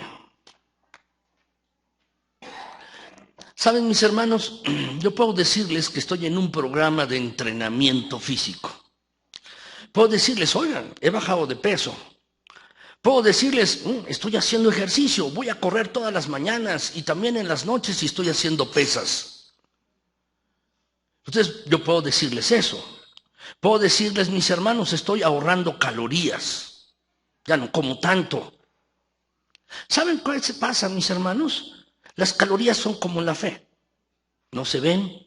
Saben, mis hermanos, yo puedo decirles que estoy en un programa de entrenamiento físico. Puedo decirles, oigan, he bajado de peso. Puedo decirles, estoy haciendo ejercicio, voy a correr todas las mañanas y también en las noches y estoy haciendo pesas. Entonces, yo puedo decirles eso. Puedo decirles, mis hermanos, estoy ahorrando calorías. Ya no como tanto. ¿Saben qué se pasa, mis hermanos? Las calorías son como la fe. No se ven,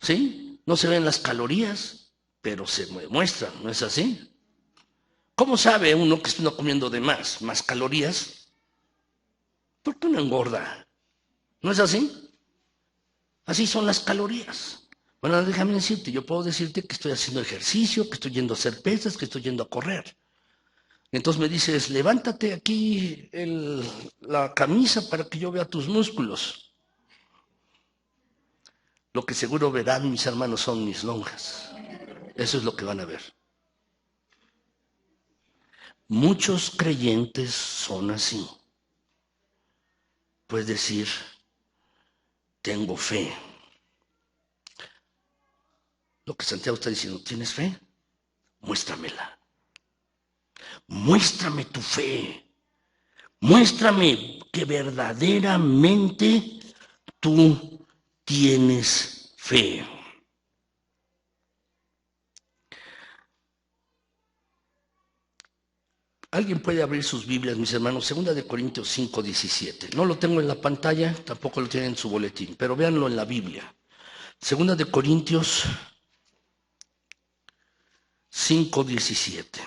¿sí? No se ven las calorías, pero se muestran, ¿no es así? ¿Cómo sabe uno que está comiendo de más calorías? Porque uno engorda. ¿No es así? Así son las calorías. Bueno, déjame decirte, yo puedo decirte que estoy haciendo ejercicio, que estoy yendo a hacer pesas, que estoy yendo a correr. Entonces me dices, levántate aquí la camisa para que yo vea tus músculos. Lo que seguro verán mis hermanos son mis lonjas. Eso es lo que van a ver. Muchos creyentes son así. Puedes decir, tengo fe. Lo que Santiago está diciendo, ¿tienes fe? Muéstramela. Muéstrame tu fe. Muéstrame que verdaderamente tú tienes fe. Alguien puede abrir sus Biblias, mis hermanos, 2 Corintios 5:17. No lo tengo en la pantalla, tampoco lo tienen en su boletín, pero véanlo en la Biblia. 2 Corintios 5:17.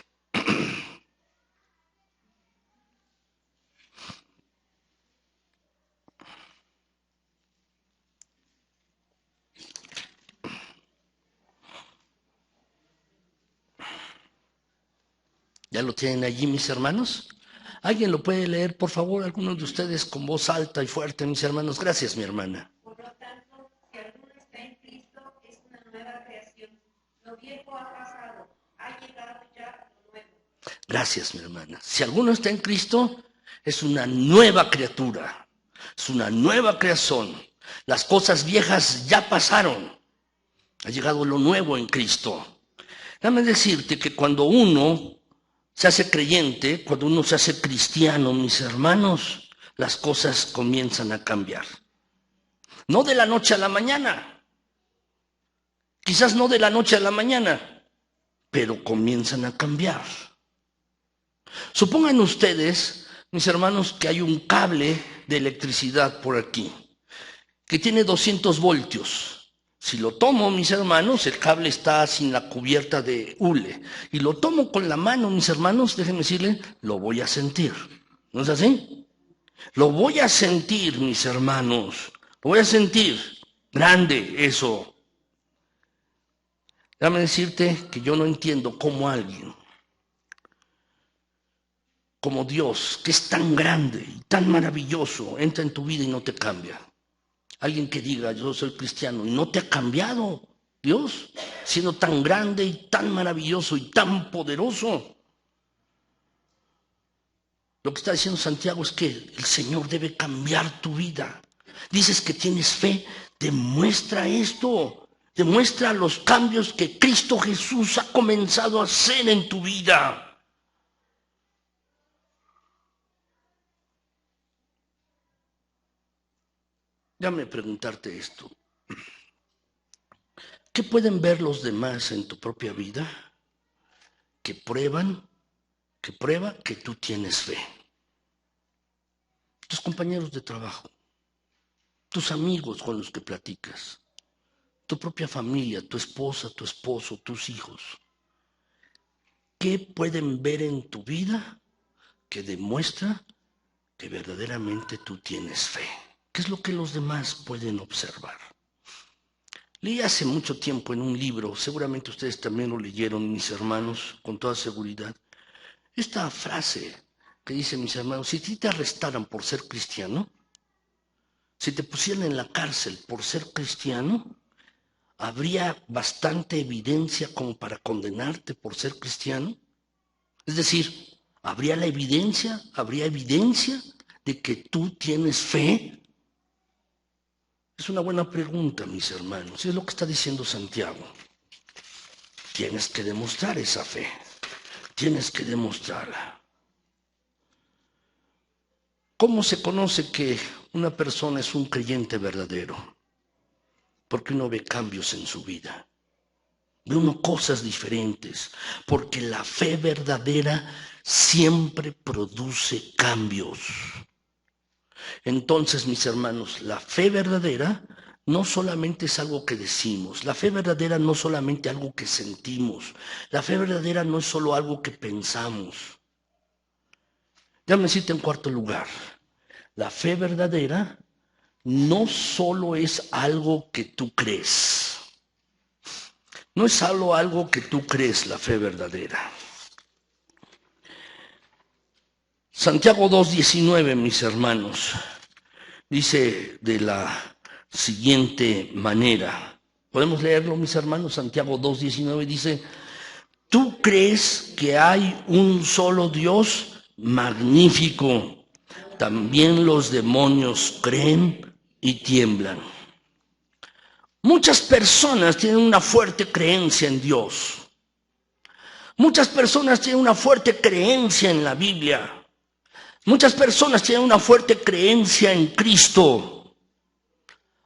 ¿Ya lo tienen allí, mis hermanos? ¿Alguien lo puede leer, por favor? Algunos de ustedes con voz alta y fuerte, mis hermanos. Gracias, mi hermana. Por lo tanto, si alguno está en Cristo, es una nueva creación. Lo viejo ha pasado, ha llegado ya lo nuevo. Gracias, mi hermana. Si alguno está en Cristo, es una nueva criatura. Es una nueva creación. Las cosas viejas ya pasaron. Ha llegado lo nuevo en Cristo. Déjame decirte que cuando uno se hace creyente, cuando uno se hace cristiano, mis hermanos, las cosas comienzan a cambiar. No de la noche a la mañana. Quizás no de la noche a la mañana, pero comienzan a cambiar. Supongan ustedes, mis hermanos, que hay un cable de electricidad por aquí, que tiene 200 voltios. Si lo tomo, mis hermanos, el cable está sin la cubierta de hule. Y lo tomo con la mano, mis hermanos, déjenme decirles, lo voy a sentir. ¿No es así? Lo voy a sentir, mis hermanos. Lo voy a sentir. Grande eso. Déjame decirte que yo no entiendo cómo alguien, como Dios, que es tan grande y tan maravilloso, entra en tu vida y no te cambia. Alguien que diga, yo soy cristiano, y no te ha cambiado Dios, siendo tan grande y tan maravilloso y tan poderoso. Lo que está diciendo Santiago es que el Señor debe cambiar tu vida. Dices que tienes fe, demuestra esto. Demuestra los cambios que Cristo Jesús ha comenzado a hacer en tu vida. Déjame preguntarte esto. ¿Qué pueden ver los demás en tu propia vida que prueba que tú tienes fe? Tus compañeros de trabajo, tus amigos con los que platicas, tu propia familia, tu esposa, tu esposo, tus hijos. ¿Qué pueden ver en tu vida que demuestra que verdaderamente tú tienes fe? ¿Qué es lo que los demás pueden observar? Leí hace mucho tiempo en un libro, seguramente ustedes también lo leyeron, mis hermanos, con toda seguridad, esta frase que dice, mis hermanos, si te arrestaran por ser cristiano, si te pusieran en la cárcel por ser cristiano, ¿habría bastante evidencia como para condenarte por ser cristiano? Es decir, ¿habría evidencia de que tú tienes fe? Es una buena pregunta, mis hermanos. Es lo que está diciendo Santiago. Tienes que demostrar esa fe. Tienes que demostrarla. ¿Cómo se conoce que una persona es un creyente verdadero? Porque uno ve cambios en su vida. Ve uno cosas diferentes. Porque la fe verdadera siempre produce cambios. Entonces, mis hermanos, la fe verdadera no solamente es algo que decimos, la fe verdadera no es solamente algo que sentimos, la fe verdadera no es solo algo que pensamos. Déjame decirte en cuarto lugar, la fe verdadera no solo es algo que tú crees, no es solo algo que tú crees la fe verdadera. Santiago 2:19, mis hermanos, dice de la siguiente manera. ¿Podemos leerlo, mis hermanos? Santiago 2:19 dice, ¿tú crees que hay un solo Dios? Magnífico. También los demonios creen y tiemblan. Muchas personas tienen una fuerte creencia en Dios. Muchas personas tienen una fuerte creencia en la Biblia. Muchas personas tienen una fuerte creencia en Cristo.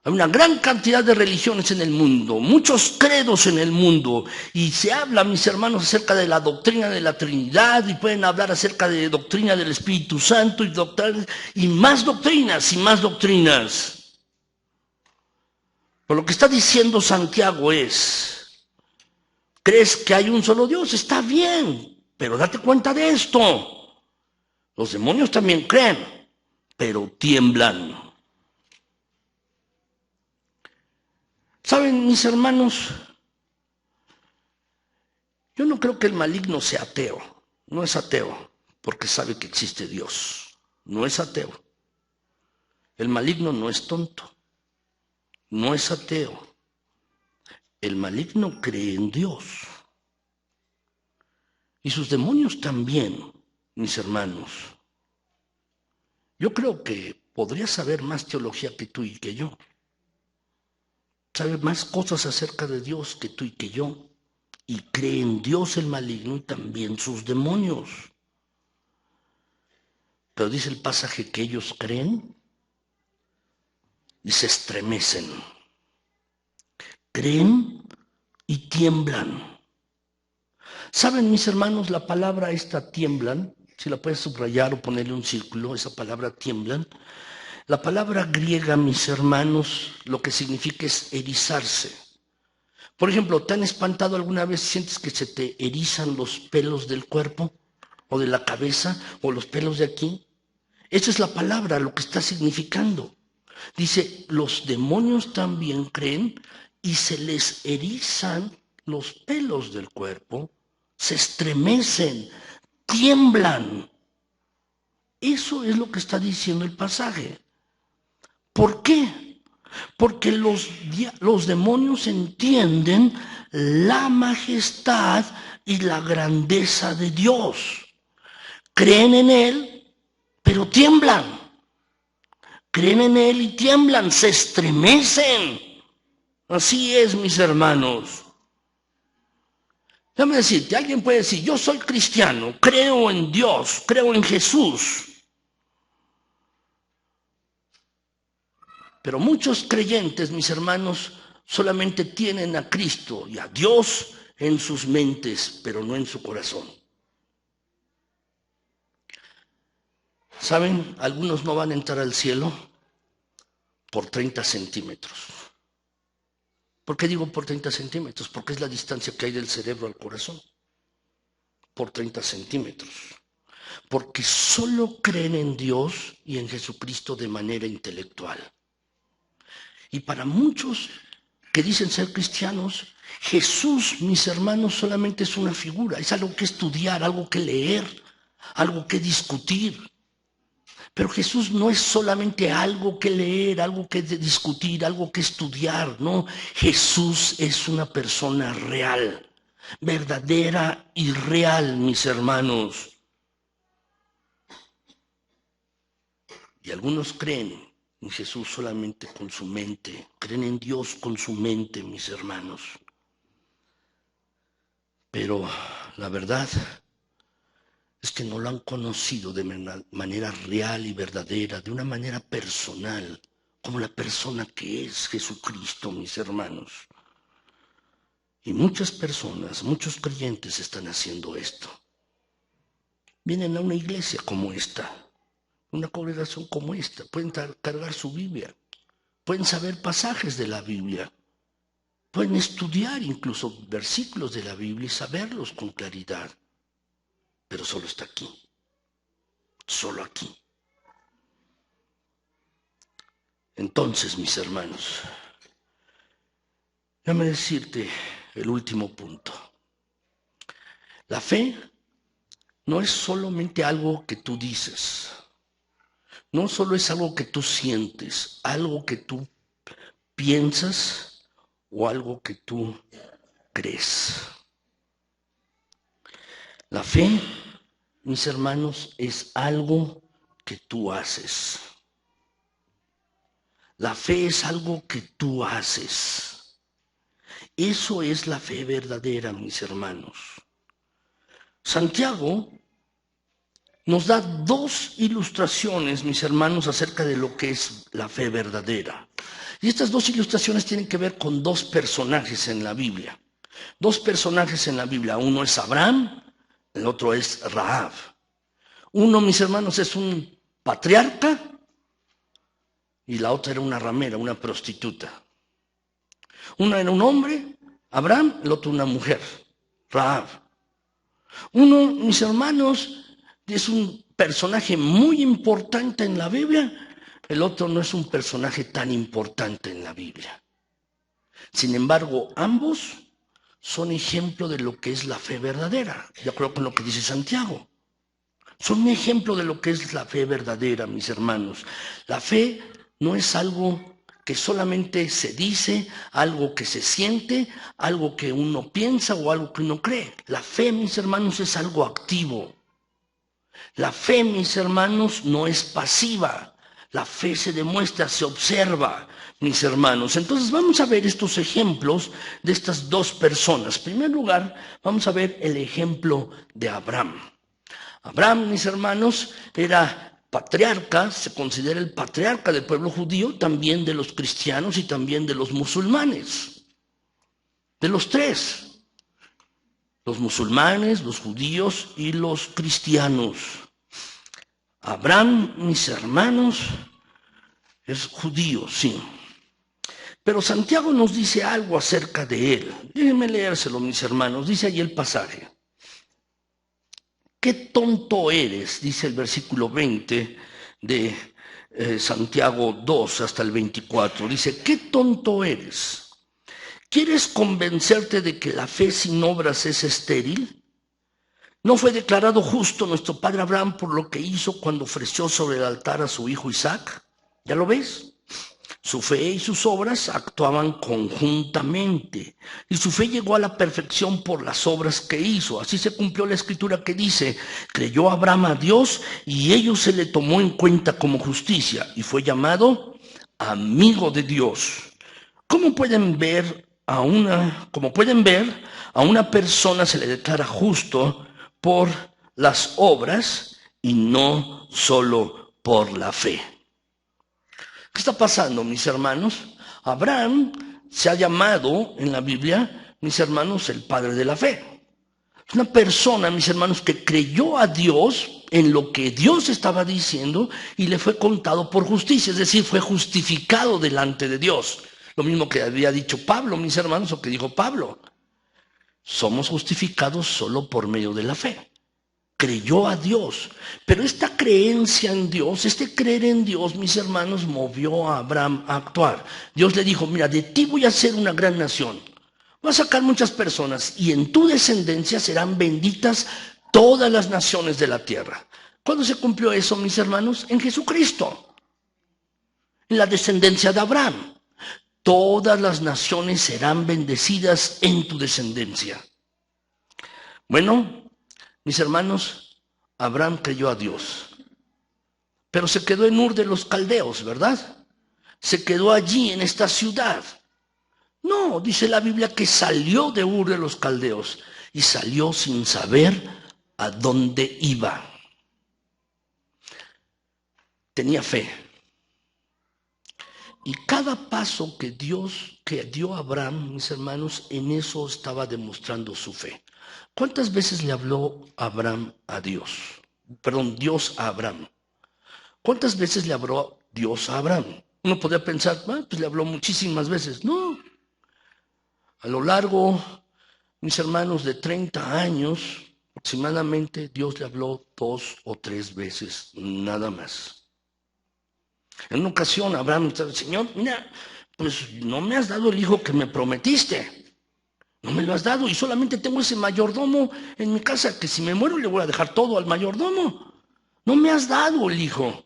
Hay una gran cantidad de religiones en el mundo, muchos credos en el mundo, y se habla, mis hermanos, acerca de la doctrina de la Trinidad, y pueden hablar acerca de doctrina del Espíritu Santo, y más doctrinas, y más doctrinas. Pero lo que está diciendo Santiago es, ¿crees que hay un solo Dios? Está bien, pero date cuenta de esto. Los demonios también creen, pero tiemblan. ¿Saben, mis hermanos? Yo no creo que el maligno sea ateo. No es ateo porque sabe que existe Dios. No es ateo. El maligno no es tonto. No es ateo. El maligno cree en Dios. Y sus demonios también, mis hermanos. Yo creo que podría saber más teología que tú y que yo. Sabe más cosas acerca de Dios que tú y que yo. Y cree en Dios el maligno y también sus demonios. Pero dice el pasaje que ellos creen y se estremecen. Creen y tiemblan. ¿Saben, mis hermanos, la palabra esta tiemblan? Si la puedes subrayar o ponerle un círculo, esa palabra tiemblan. La palabra griega, mis hermanos, lo que significa es erizarse. Por ejemplo, ¿te han espantado alguna vez? ¿Sientes que se te erizan los pelos del cuerpo o de la cabeza o los pelos de aquí? Esa es la palabra, lo que está significando. Dice, los demonios también creen y se les erizan los pelos del cuerpo, se estremecen, tiemblan. Eso es lo que está diciendo el pasaje. ¿Por qué? Porque los demonios entienden la majestad y la grandeza de Dios. Creen en Él, pero tiemblan. Creen en Él y tiemblan, se estremecen. Así es, mis hermanos. Déjame decirte, alguien puede decir, yo soy cristiano, creo en Dios, creo en Jesús. Pero muchos creyentes, mis hermanos, solamente tienen a Cristo y a Dios en sus mentes, pero no en su corazón. ¿Saben? Algunos no van a entrar al cielo por 30 centímetros. ¿Por qué digo por 30 centímetros? Porque es la distancia que hay del cerebro al corazón. Por 30 centímetros. Porque solo creen en Dios y en Jesucristo de manera intelectual. Y para muchos que dicen ser cristianos, Jesús, mis hermanos, solamente es una figura. Es algo que estudiar, algo que leer, algo que discutir. Pero Jesús no es solamente algo que leer, algo que discutir, algo que estudiar, no. Jesús es una persona real, verdadera y real, mis hermanos. Y algunos creen en Jesús solamente con su mente, creen en Dios con su mente, mis hermanos. Pero la verdad es que no lo han conocido de manera real y verdadera, de una manera personal, como la persona que es Jesucristo, mis hermanos. Y muchas personas, muchos creyentes están haciendo esto. Vienen a una iglesia como esta, una congregación como esta, pueden cargar su Biblia, pueden saber pasajes de la Biblia, pueden estudiar incluso versículos de la Biblia y saberlos con claridad. Pero solo está aquí, solo aquí. Entonces, mis hermanos, déjame decirte el último punto. La fe no es solamente algo que tú dices, no solo es algo que tú sientes, algo que tú piensas o algo que tú crees. La fe, mis hermanos, es algo que tú haces. La fe es algo que tú haces. Eso es la fe verdadera, mis hermanos. Santiago nos da dos ilustraciones, mis hermanos, acerca de lo que es la fe verdadera. Y estas dos ilustraciones tienen que ver con dos personajes en la Biblia. Dos personajes en la Biblia. Uno es Abraham, el otro es Rahab. Uno, mis hermanos, es un patriarca y la otra era una ramera, una prostituta. Uno era un hombre, Abraham, el otro una mujer, Rahab. Uno, mis hermanos, es un personaje muy importante en la Biblia, el otro no es un personaje tan importante en la Biblia. Sin embargo, ambos son ejemplo de lo que es la fe verdadera, de acuerdo con lo que dice Santiago. Son un ejemplo de lo que es la fe verdadera, mis hermanos. La fe no es algo que solamente se dice, algo que se siente, algo que uno piensa o algo que uno cree. La fe, mis hermanos, es algo activo. La fe, mis hermanos, no es pasiva. La fe se demuestra, se observa, mis hermanos. Entonces vamos a ver estos ejemplos de estas dos personas. En primer lugar, vamos a ver el ejemplo de Abraham. Abraham, mis hermanos, era patriarca, se considera el patriarca del pueblo judío, también de los cristianos y también de los musulmanes. De los tres. Los musulmanes, los judíos y los cristianos. Abraham, mis hermanos, es judío, sí. Pero Santiago nos dice algo acerca de él. Déjenme leérselo, mis hermanos. Dice ahí el pasaje. ¡Qué tonto eres! Dice el versículo 20 de Santiago 2 hasta el 24. Dice, ¡qué tonto eres! ¿Quieres convencerte de que la fe sin obras es estéril? ¿No fue declarado justo nuestro padre Abraham por lo que hizo cuando ofreció sobre el altar a su hijo Isaac? ¿Ya lo ves? Su fe y sus obras actuaban conjuntamente, y su fe llegó a la perfección por las obras que hizo. Así se cumplió la escritura que dice, creyó Abraham a Dios y ello se le tomó en cuenta como justicia, y fue llamado amigo de Dios. Como pueden ver, a una persona se le declara justo por las obras y no solo por la fe. ¿Qué está pasando, mis hermanos? Abraham se ha llamado en la Biblia, mis hermanos, el padre de la fe. Es una persona, mis hermanos, que creyó a Dios en lo que Dios estaba diciendo y le fue contado por justicia, es decir, fue justificado delante de Dios. Lo mismo que había dicho Pablo, mis hermanos, o que dijo Pablo. Somos justificados solo por medio de la fe. Creyó a Dios, pero esta creencia en Dios, este creer en Dios, mis hermanos, movió a Abraham a actuar. Dios le dijo, mira, de ti voy a hacer una gran nación, voy a sacar muchas personas y en tu descendencia serán benditas todas las naciones de la tierra. ¿Cuándo se cumplió eso, mis hermanos? En Jesucristo, en la descendencia de Abraham. Todas las naciones serán bendecidas en tu descendencia. Bueno, mis hermanos, Abraham creyó a Dios, pero se quedó en Ur de los Caldeos, ¿verdad? Se quedó allí en esta ciudad. No, dice la Biblia que salió de Ur de los Caldeos y salió sin saber a dónde iba. Tenía fe. Y cada paso que dio Abraham, mis hermanos, en eso estaba demostrando su fe. ¿Cuántas veces le habló Abraham a Dios? Perdón, Dios a Abraham. ¿Cuántas veces le habló Dios a Abraham? Uno podría pensar, pues le habló muchísimas veces. No. A lo largo, mis hermanos, de 30 años, aproximadamente, Dios le habló 2 o 3 veces, nada más. En una ocasión, Abraham dijo, Señor, mira, pues no me has dado el hijo que me prometiste. No me lo has dado y solamente tengo ese mayordomo en mi casa que si me muero le voy a dejar todo al mayordomo. No me has dado el hijo.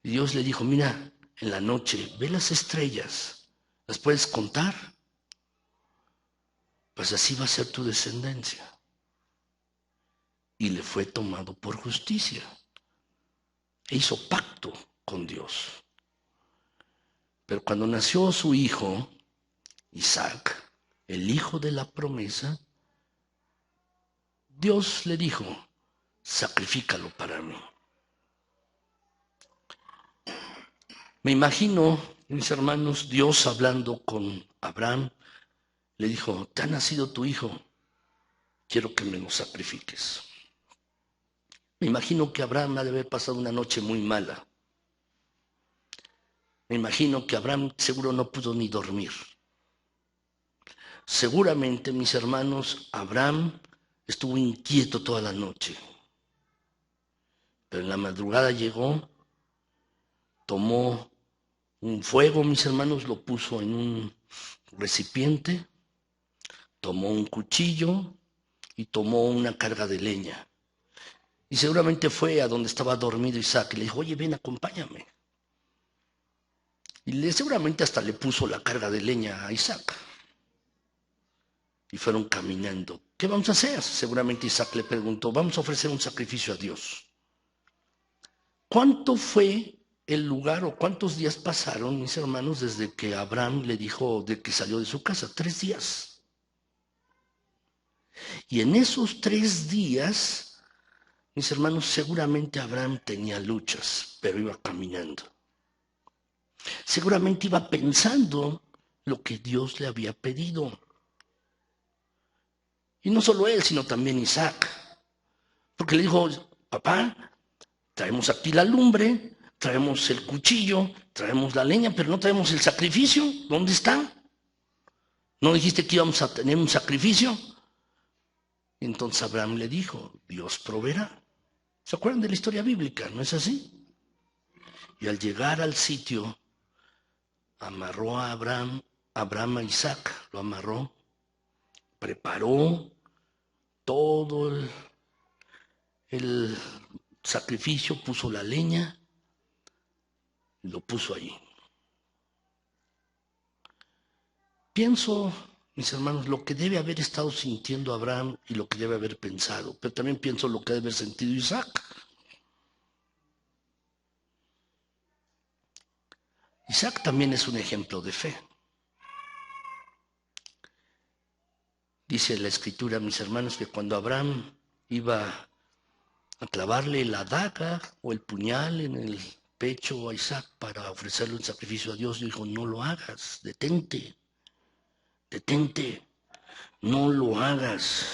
Y Dios le dijo, mira, en la noche ve las estrellas, ¿las puedes contar? Pues así va a ser tu descendencia. Y le fue tomado por justicia. E hizo pacto con Dios. Pero cuando nació su hijo, Isaac, el hijo de la promesa, Dios le dijo, sacrifícalo para mí. Me imagino, Mis hermanos, Dios hablando con Abraham, le dijo, te ha nacido tu hijo, quiero que me lo sacrifiques. Me imagino que Abraham ha de haber pasado una noche muy mala. Me imagino que Abraham seguro no pudo ni dormir. Seguramente, mis hermanos, Abraham estuvo inquieto toda la noche. Pero en la madrugada llegó, tomó un fuego, mis hermanos, lo puso en un recipiente, tomó un cuchillo y tomó una carga de leña. Y seguramente fue a donde estaba dormido Isaac y le dijo, oye, ven, acompáñame. Y seguramente hasta le puso la carga de leña a Isaac. Y fueron caminando. ¿Qué vamos a hacer? Seguramente Isaac le preguntó, vamos a ofrecer un sacrificio a Dios. ¿Cuánto fue el lugar o cuántos días pasaron, mis hermanos, desde que Abraham le dijo de que salió de su casa? 3 días. Y en esos 3 días, mis hermanos, seguramente Abraham tenía luchas, pero iba caminando. Seguramente iba pensando lo que Dios le había pedido. Y no solo él, sino también Isaac. Porque le dijo, papá, traemos aquí la lumbre, traemos el cuchillo, traemos la leña, pero no traemos el sacrificio. ¿Dónde está? ¿No dijiste que íbamos a tener un sacrificio? Entonces Abraham le dijo, Dios proveerá. ¿Se acuerdan de la historia bíblica? ¿No es así? Y al llegar al sitio, amarró a Abraham a Isaac, lo amarró, preparó todo el sacrificio, puso la leña y lo puso allí. Pienso, mis hermanos, lo que debe haber estado sintiendo Abraham y lo que debe haber pensado, pero también pienso lo que debe haber sentido Isaac. Isaac también es un ejemplo de fe. Dice la Escritura, mis hermanos, que cuando Abraham iba a clavarle la daga o el puñal en el pecho a Isaac para ofrecerle un sacrificio a Dios, dijo, no lo hagas, detente, no lo hagas.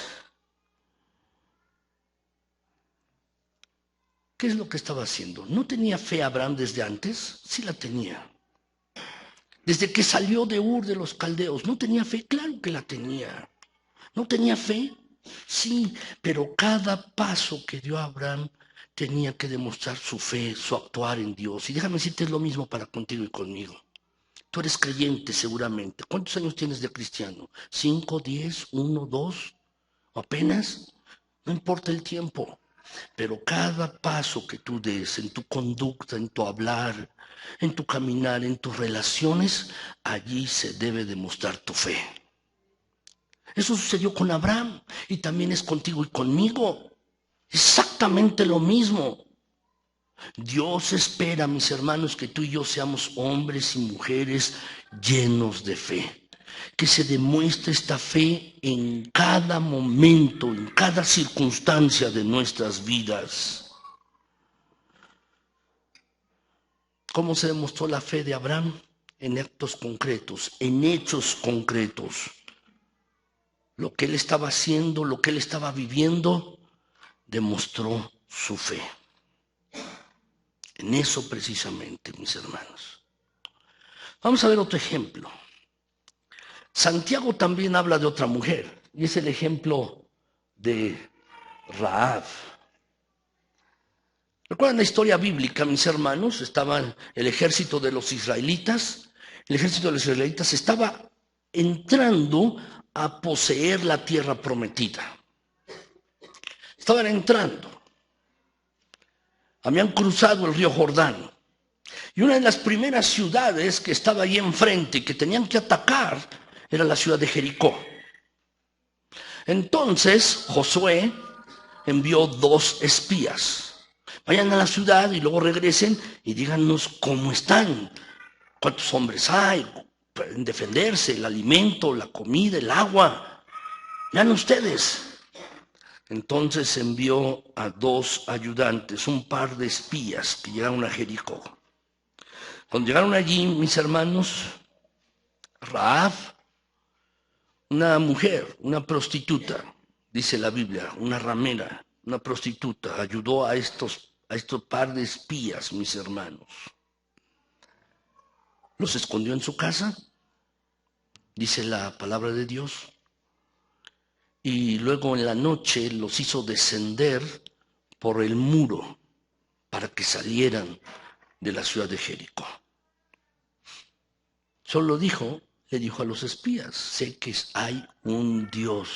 ¿Qué es lo que estaba haciendo? ¿No tenía fe Abraham desde antes? Sí la tenía. Desde que salió de Ur de los Caldeos, ¿no tenía fe? Claro que la tenía. ¿No tenía fe? Sí, pero cada paso que dio Abraham tenía que demostrar su fe, su actuar en Dios. Y déjame decirte, es lo mismo para contigo y conmigo. Tú eres creyente seguramente. ¿Cuántos años tienes de cristiano? ¿5, 10, 1, 2? ¿O apenas? No importa el tiempo. Pero cada paso que tú des en tu conducta, en tu hablar, en tu caminar, en tus relaciones, allí se debe demostrar tu fe. Eso sucedió con Abraham y también es contigo y conmigo. Exactamente lo mismo. Dios espera, mis hermanos, que tú y yo seamos hombres y mujeres llenos de fe. Que se demuestre esta fe en cada momento, en cada circunstancia de nuestras vidas. ¿Cómo se demostró la fe de Abraham? En actos concretos, en hechos concretos. Lo que él estaba haciendo, lo que él estaba viviendo, demostró su fe. En eso precisamente, mis hermanos. Vamos a ver otro ejemplo. Santiago también habla de otra mujer, y es el ejemplo de Rahab. ¿Recuerdan la historia bíblica, mis hermanos? Estaba el ejército de los israelitas. El ejército de los israelitas estaba entrando a poseer la tierra prometida. Estaban entrando. Habían cruzado el río Jordán. Y una de las primeras ciudades que estaba ahí enfrente y que tenían que atacar era la ciudad de Jericó. Entonces Josué envió 2 espías. Vayan a la ciudad y luego regresen y díganos cómo están. ¿Cuántos hombres hay? Pueden defenderse, el alimento, la comida, el agua. Vean ustedes. Entonces envió a 2 ayudantes, un par de espías que llegaron a Jericó. Cuando llegaron allí, mis hermanos, Rahab, una mujer, una prostituta, dice la Biblia, una ramera, una prostituta, ayudó a estos par de espías, mis hermanos. Los escondió en su casa, dice la palabra de Dios, y luego en la noche los hizo descender por el muro para que salieran de la ciudad de Jericó. Solo le dijo a los espías, sé que hay un Dios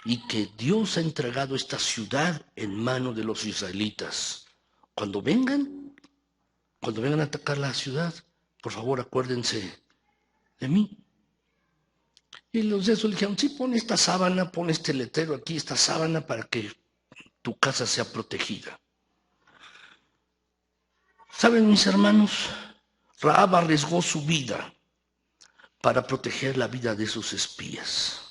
y que Dios ha entregado esta ciudad en manos de los israelitas. Cuando vengan a atacar la ciudad, por favor acuérdense de mí. Y los de esos le dijeron, sí, pon esta sábana, pon este letrero aquí, esta sábana para que tu casa sea protegida. ¿Saben, mis hermanos? Rahab arriesgó su vida para proteger la vida de sus espías.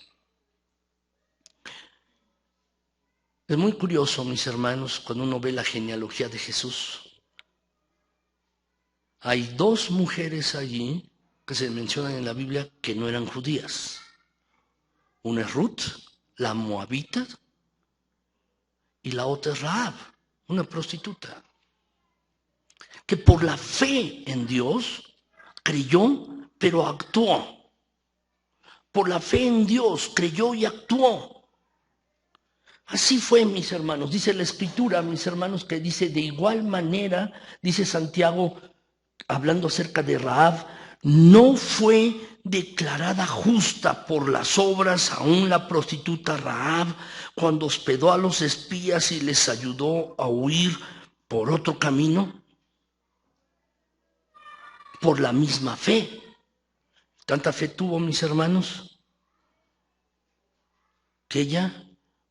Es muy curioso, mis hermanos, cuando uno ve la genealogía de Jesús. Hay 2 mujeres allí que se mencionan en la Biblia que no eran judías. Una es Ruth, la moabita, y la otra es Rahab, una prostituta, que por la fe en Dios creyó, pero actuó. Por la fe en Dios creyó y actuó. Así fue, mis hermanos. Dice la Escritura, mis hermanos, que dice de igual manera, dice Santiago, hablando acerca de Rahab, no fue declarada justa por las obras aún la prostituta Rahab cuando hospedó a los espías y les ayudó a huir por otro camino. Por la misma fe. Tanta fe tuvo, mis hermanos, que ella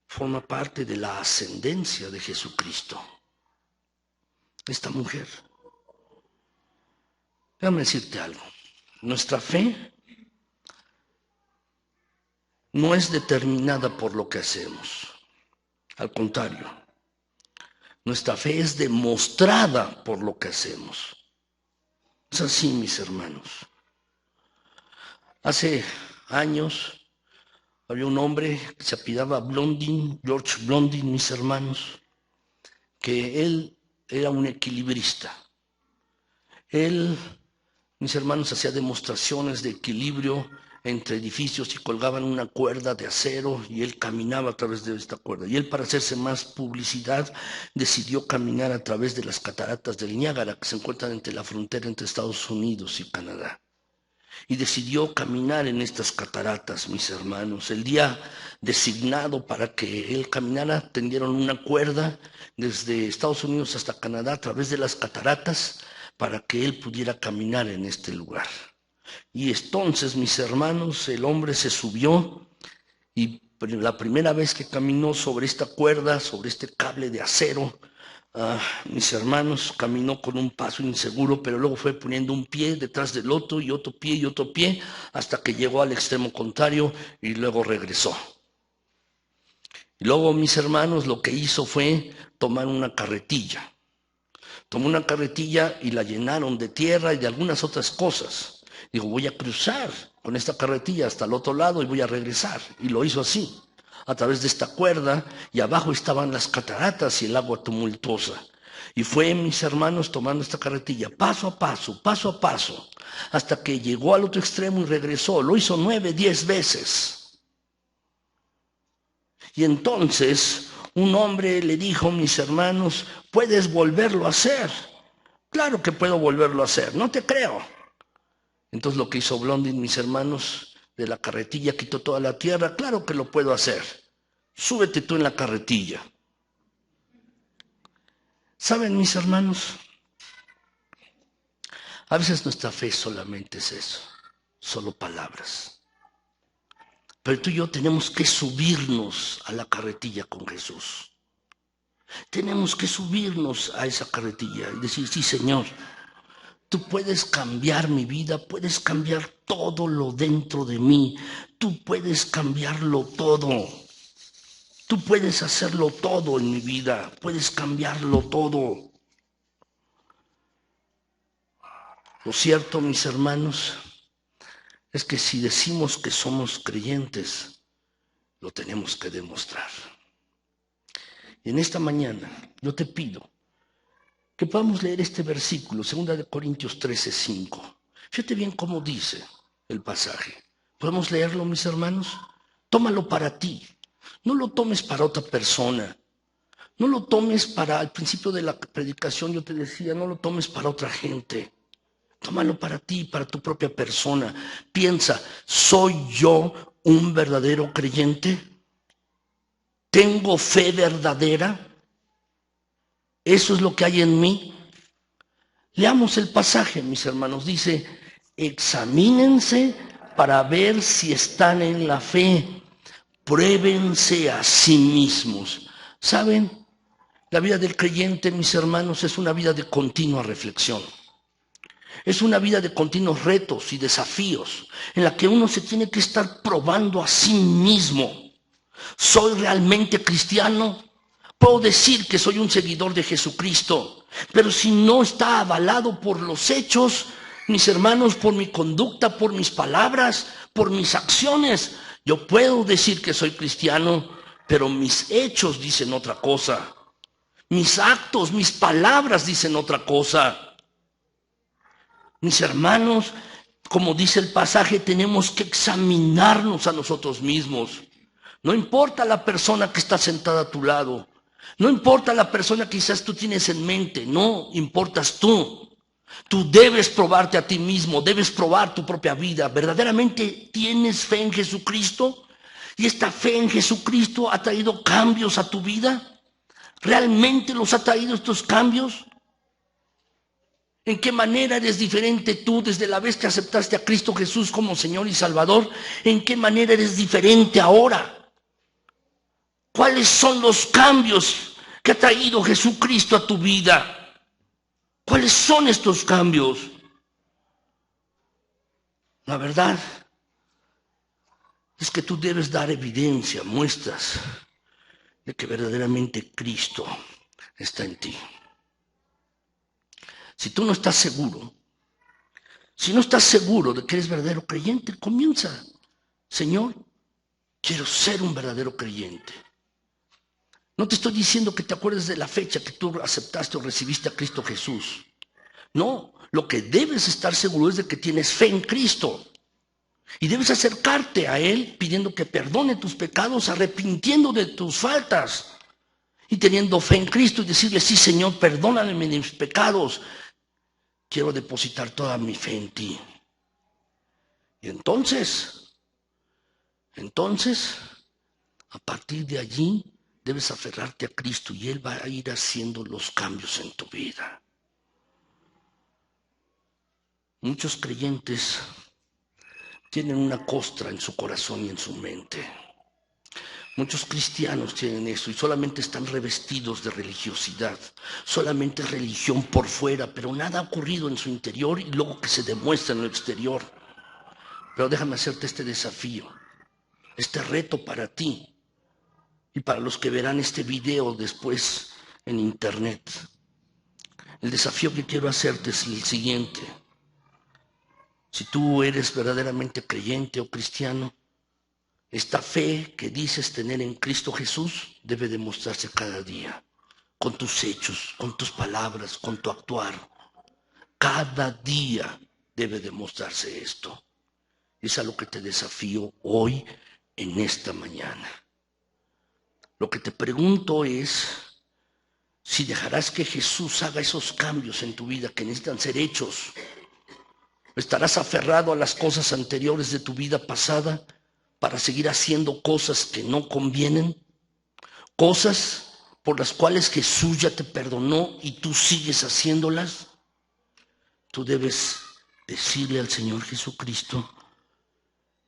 forma parte de la ascendencia de Jesucristo. Esta mujer. Déjame decirte algo. Nuestra fe no es determinada por lo que hacemos. Al contrario, nuestra fe es demostrada por lo que hacemos. Es así, mis hermanos. Hace años había un hombre que se apellidaba Blondin, George Blondin, mis hermanos, que él era un equilibrista. Él, mis hermanos, hacía demostraciones de equilibrio entre edificios y colgaban una cuerda de acero y él caminaba a través de esta cuerda. Y él, para hacerse más publicidad, decidió caminar a través de las cataratas del Niágara, que se encuentran entre la frontera entre Estados Unidos y Canadá. Y decidió caminar en estas cataratas, mis hermanos. El día designado para que él caminara, tendieron una cuerda desde Estados Unidos hasta Canadá a través de las cataratas para que él pudiera caminar en este lugar. Y entonces, mis hermanos, el hombre se subió y la primera vez que caminó sobre esta cuerda, sobre este cable de acero, mis hermanos, caminó con un paso inseguro, pero luego fue poniendo un pie detrás del otro y otro pie, hasta que llegó al extremo contrario y luego regresó. Y luego, mis hermanos, lo que hizo fue tomar una carretilla. Tomó una carretilla y la llenaron de tierra y de algunas otras cosas. Dijo, voy a cruzar con esta carretilla hasta el otro lado y voy a regresar. Y lo hizo así, a través de esta cuerda, y abajo estaban las cataratas y el agua tumultuosa. Y fue, mis hermanos, tomando esta carretilla paso a paso, hasta que llegó al otro extremo y regresó. Lo hizo 9, 10 veces. Y entonces un hombre le dijo, mis hermanos, ¿puedes volverlo a hacer? Claro que puedo volverlo a hacer, no te creo. Entonces lo que hizo Blondin, mis hermanos, de la carretilla quitó toda la tierra. Claro que lo puedo hacer. Súbete tú en la carretilla. ¿Saben, mis hermanos? A veces nuestra fe solamente es eso, solo palabras. Pero tú y yo tenemos que subirnos a la carretilla con Jesús. Tenemos que subirnos a esa carretilla y decir, sí, Señor, tú puedes cambiar mi vida, puedes cambiar todo lo dentro de mí, tú puedes cambiarlo todo. Tú puedes hacerlo todo en mi vida, puedes cambiarlo todo. Lo cierto, mis hermanos, es que si decimos que somos creyentes, lo tenemos que demostrar. Y en esta mañana yo te pido que podamos leer este versículo, 2 Corintios 13:5. Fíjate bien cómo dice el pasaje. ¿Podemos leerlo, mis hermanos? Tómalo para ti. No lo tomes para otra persona. No lo tomes para, al principio de la predicación yo te decía, no lo tomes para otra gente. Tómalo para ti, para tu propia persona. Piensa, ¿soy yo un verdadero creyente? ¿Tengo fe verdadera? ¿Eso es lo que hay en mí? Leamos el pasaje, mis hermanos. Dice, examínense para ver si están en la fe. Pruébense a sí mismos. ¿Saben? La vida del creyente, mis hermanos, es una vida de continua reflexión. Es una vida de continuos retos y desafíos en la que uno se tiene que estar probando a sí mismo. ¿Soy realmente cristiano? Puedo decir que soy un seguidor de Jesucristo, pero si no está avalado por los hechos, mis hermanos, por mi conducta, por mis palabras, por mis acciones, yo puedo decir que soy cristiano, pero mis hechos dicen otra cosa. Mis actos, mis palabras dicen otra cosa. Mis hermanos, como dice el pasaje, tenemos que examinarnos a nosotros mismos. No importa la persona que está sentada a tu lado. No importa la persona que quizás tú tienes en mente. No, importas tú. Tú debes probarte a ti mismo. Debes probar tu propia vida. ¿Verdaderamente tienes fe en Jesucristo? ¿Y esta fe en Jesucristo ha traído cambios a tu vida? ¿Realmente los ha traído estos cambios? ¿En qué manera eres diferente tú desde la vez que aceptaste a Cristo Jesús como Señor y Salvador? ¿En qué manera eres diferente ahora? ¿Cuáles son los cambios que ha traído Jesucristo a tu vida? ¿Cuáles son estos cambios? La verdad es que tú debes dar evidencia, muestras de que verdaderamente Cristo está en ti. Si tú no estás seguro, si no estás seguro de que eres verdadero creyente, comienza. Señor, quiero ser un verdadero creyente. No te estoy diciendo que te acuerdes de la fecha que tú aceptaste o recibiste a Cristo Jesús. No, lo que debes estar seguro es de que tienes fe en Cristo. Y debes acercarte a Él pidiendo que perdone tus pecados, arrepintiendo de tus faltas. Y teniendo fe en Cristo y decirle, sí, Señor, perdóname mis pecados. Quiero depositar toda mi fe en ti. Y entonces, a partir de allí, debes aferrarte a Cristo y Él va a ir haciendo los cambios en tu vida. Muchos creyentes tienen una costra en su corazón y en su mente. Muchos cristianos tienen eso y solamente están revestidos de religiosidad. Solamente religión por fuera, pero nada ha ocurrido en su interior y luego que se demuestra en lo exterior. Pero déjame hacerte este desafío, este reto para ti y para los que verán este video después en internet. El desafío que quiero hacerte es el siguiente. Si tú eres verdaderamente creyente o cristiano, esta fe que dices tener en Cristo Jesús debe demostrarse cada día, con tus hechos, con tus palabras, con tu actuar. Cada día debe demostrarse esto. Es a lo que te desafío hoy, en esta mañana. Lo que te pregunto es si dejarás que Jesús haga esos cambios en tu vida que necesitan ser hechos. ¿Estarás aferrado a las cosas anteriores de tu vida pasada para seguir haciendo cosas que no convienen? Cosas por las cuales Jesús ya te perdonó y tú sigues haciéndolas. Tú debes decirle al Señor Jesucristo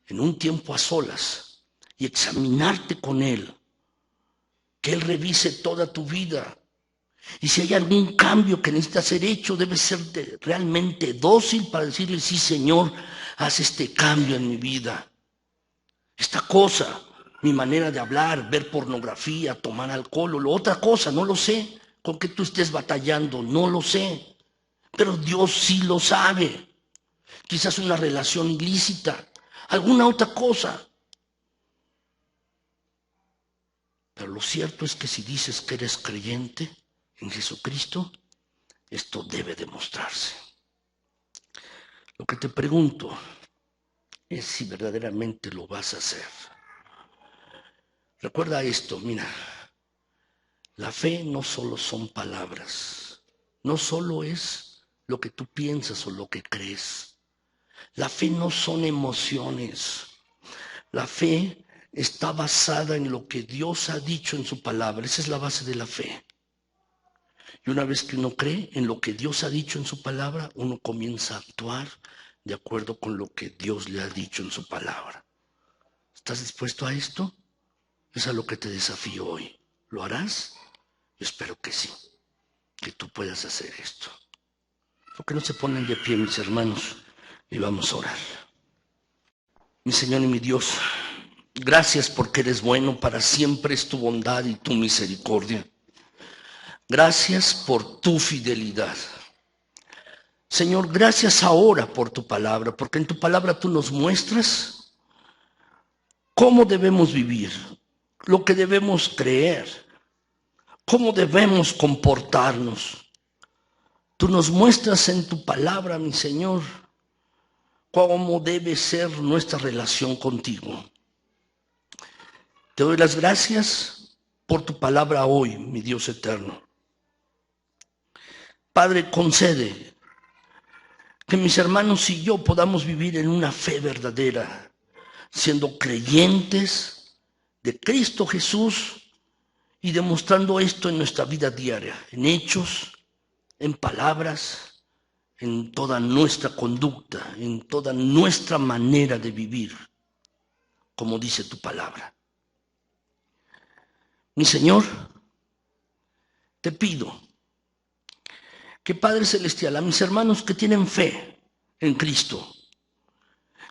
en un tiempo a solas y examinarte con Él. Que Él revise toda tu vida. Y si hay algún cambio que necesita ser hecho, debes ser realmente dócil para decirle, sí, Señor, haz este cambio en mi vida. Esta cosa, mi manera de hablar, ver pornografía, tomar alcohol o otra cosa, no lo sé. Con que tú estés batallando, no lo sé. Pero Dios sí lo sabe. quizás una relación ilícita, alguna otra cosa. Pero lo cierto es que si dices que eres creyente en Jesucristo, esto debe demostrarse. Lo que te pregunto es si verdaderamente lo vas a hacer. Recuerda esto, mira, la fe no solo son palabras, no solo es lo que tú piensas o lo que crees. La fe no son emociones. La fe está basada en lo que Dios ha dicho en su palabra. Esa es la base de la fe. Y una vez que uno cree en lo que Dios ha dicho en su palabra, uno comienza a actuar de acuerdo con lo que Dios le ha dicho en su palabra. ¿Estás dispuesto a esto? Es a lo que te desafío hoy. ¿Lo harás? Yo espero que sí, que tú puedas hacer esto. ¿Por qué no se ponen de pie, mis hermanos? Y vamos a orar. Mi Señor y mi Dios, gracias porque eres bueno, para siempre es tu bondad y tu misericordia. Gracias por tu fidelidad. Señor, gracias ahora por tu palabra, porque en tu palabra tú nos muestras cómo debemos vivir, lo que debemos creer, cómo debemos comportarnos. Tú nos muestras en tu palabra, mi Señor, cómo debe ser nuestra relación contigo. Te doy las gracias por tu palabra hoy, mi Dios eterno. Padre, concede que mis hermanos y yo podamos vivir en una fe verdadera, siendo creyentes de Cristo Jesús y demostrando esto en nuestra vida diaria, en hechos, en palabras, en toda nuestra conducta, en toda nuestra manera de vivir, como dice tu palabra. Mi Señor, te pido que, Padre Celestial, a mis hermanos que tienen fe en Cristo,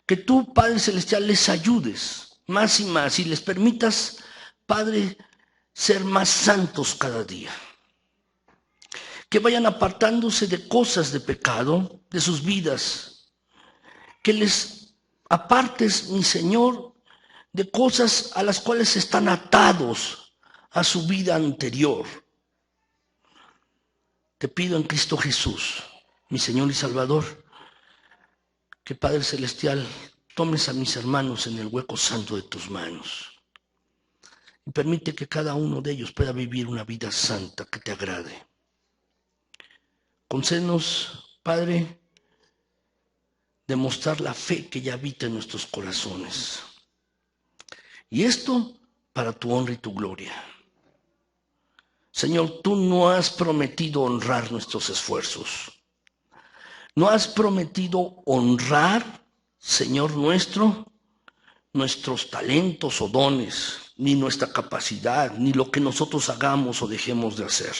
que tú, Padre Celestial, les ayudes más y más y les permitas, Padre, ser más santos cada día. Que vayan apartándose de cosas de pecado, de sus vidas. Que les apartes, mi Señor, de cosas a las cuales están atados a su vida anterior. Te pido en Cristo Jesús, mi Señor y Salvador, que Padre Celestial, tomes a mis hermanos en el hueco santo de tus manos y permite que cada uno de ellos pueda vivir una vida santa que te agrade. Concédenos, Padre, demostrar la fe que ya habita en nuestros corazones. Y esto para tu honra y tu gloria. Señor, tú no has prometido honrar nuestros esfuerzos. No has prometido honrar, Señor nuestro, nuestros talentos o dones, ni nuestra capacidad, ni lo que nosotros hagamos o dejemos de hacer.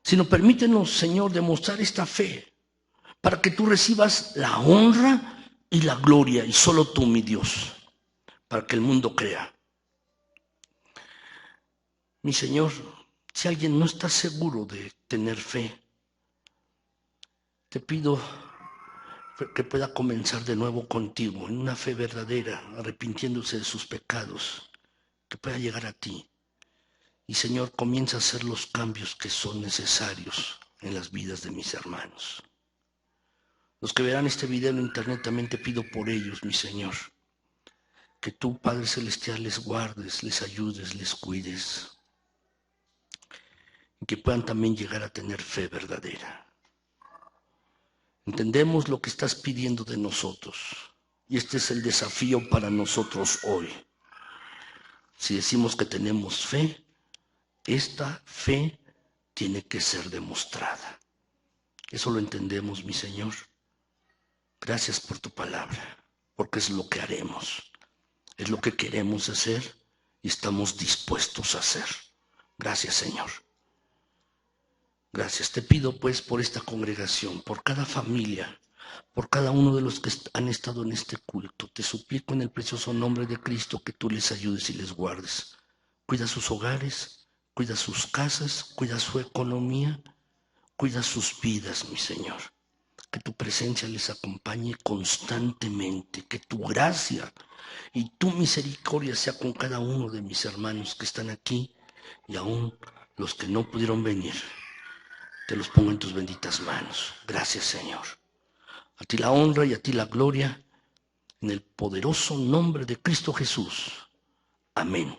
Sino permítenos, Señor, demostrar esta fe para que tú recibas la honra y la gloria, y solo tú, mi Dios, para que el mundo crea. Mi Señor, si alguien no está seguro de tener fe, te pido que pueda comenzar de nuevo contigo, en una fe verdadera, arrepintiéndose de sus pecados, que pueda llegar a ti. Y Señor, comienza a hacer los cambios que son necesarios en las vidas de mis hermanos. Los que verán este video en internet, también te pido por ellos, mi Señor, que tú, Padre Celestial, les guardes, les ayudes, les cuides, y que puedan también llegar a tener fe verdadera. Entendemos lo que estás pidiendo de nosotros, y este es el desafío para nosotros hoy. Si decimos que tenemos fe, esta fe tiene que ser demostrada. Eso lo entendemos, mi Señor. Gracias por tu palabra, porque es lo que haremos, es lo que queremos hacer y estamos dispuestos a hacer. Gracias, Señor. Gracias. Te pido pues por esta congregación, por cada familia, por cada uno de los que han estado en este culto. Te suplico en el precioso nombre de Cristo que tú les ayudes y les guardes. Cuida sus hogares, cuida sus casas, cuida su economía, cuida sus vidas, mi Señor. Que tu presencia les acompañe constantemente, que tu gracia y tu misericordia sea con cada uno de mis hermanos que están aquí y aún los que no pudieron venir. Te los pongo en tus benditas manos. Gracias, Señor. A ti la honra y a ti la gloria, en el poderoso nombre de Cristo Jesús. Amén.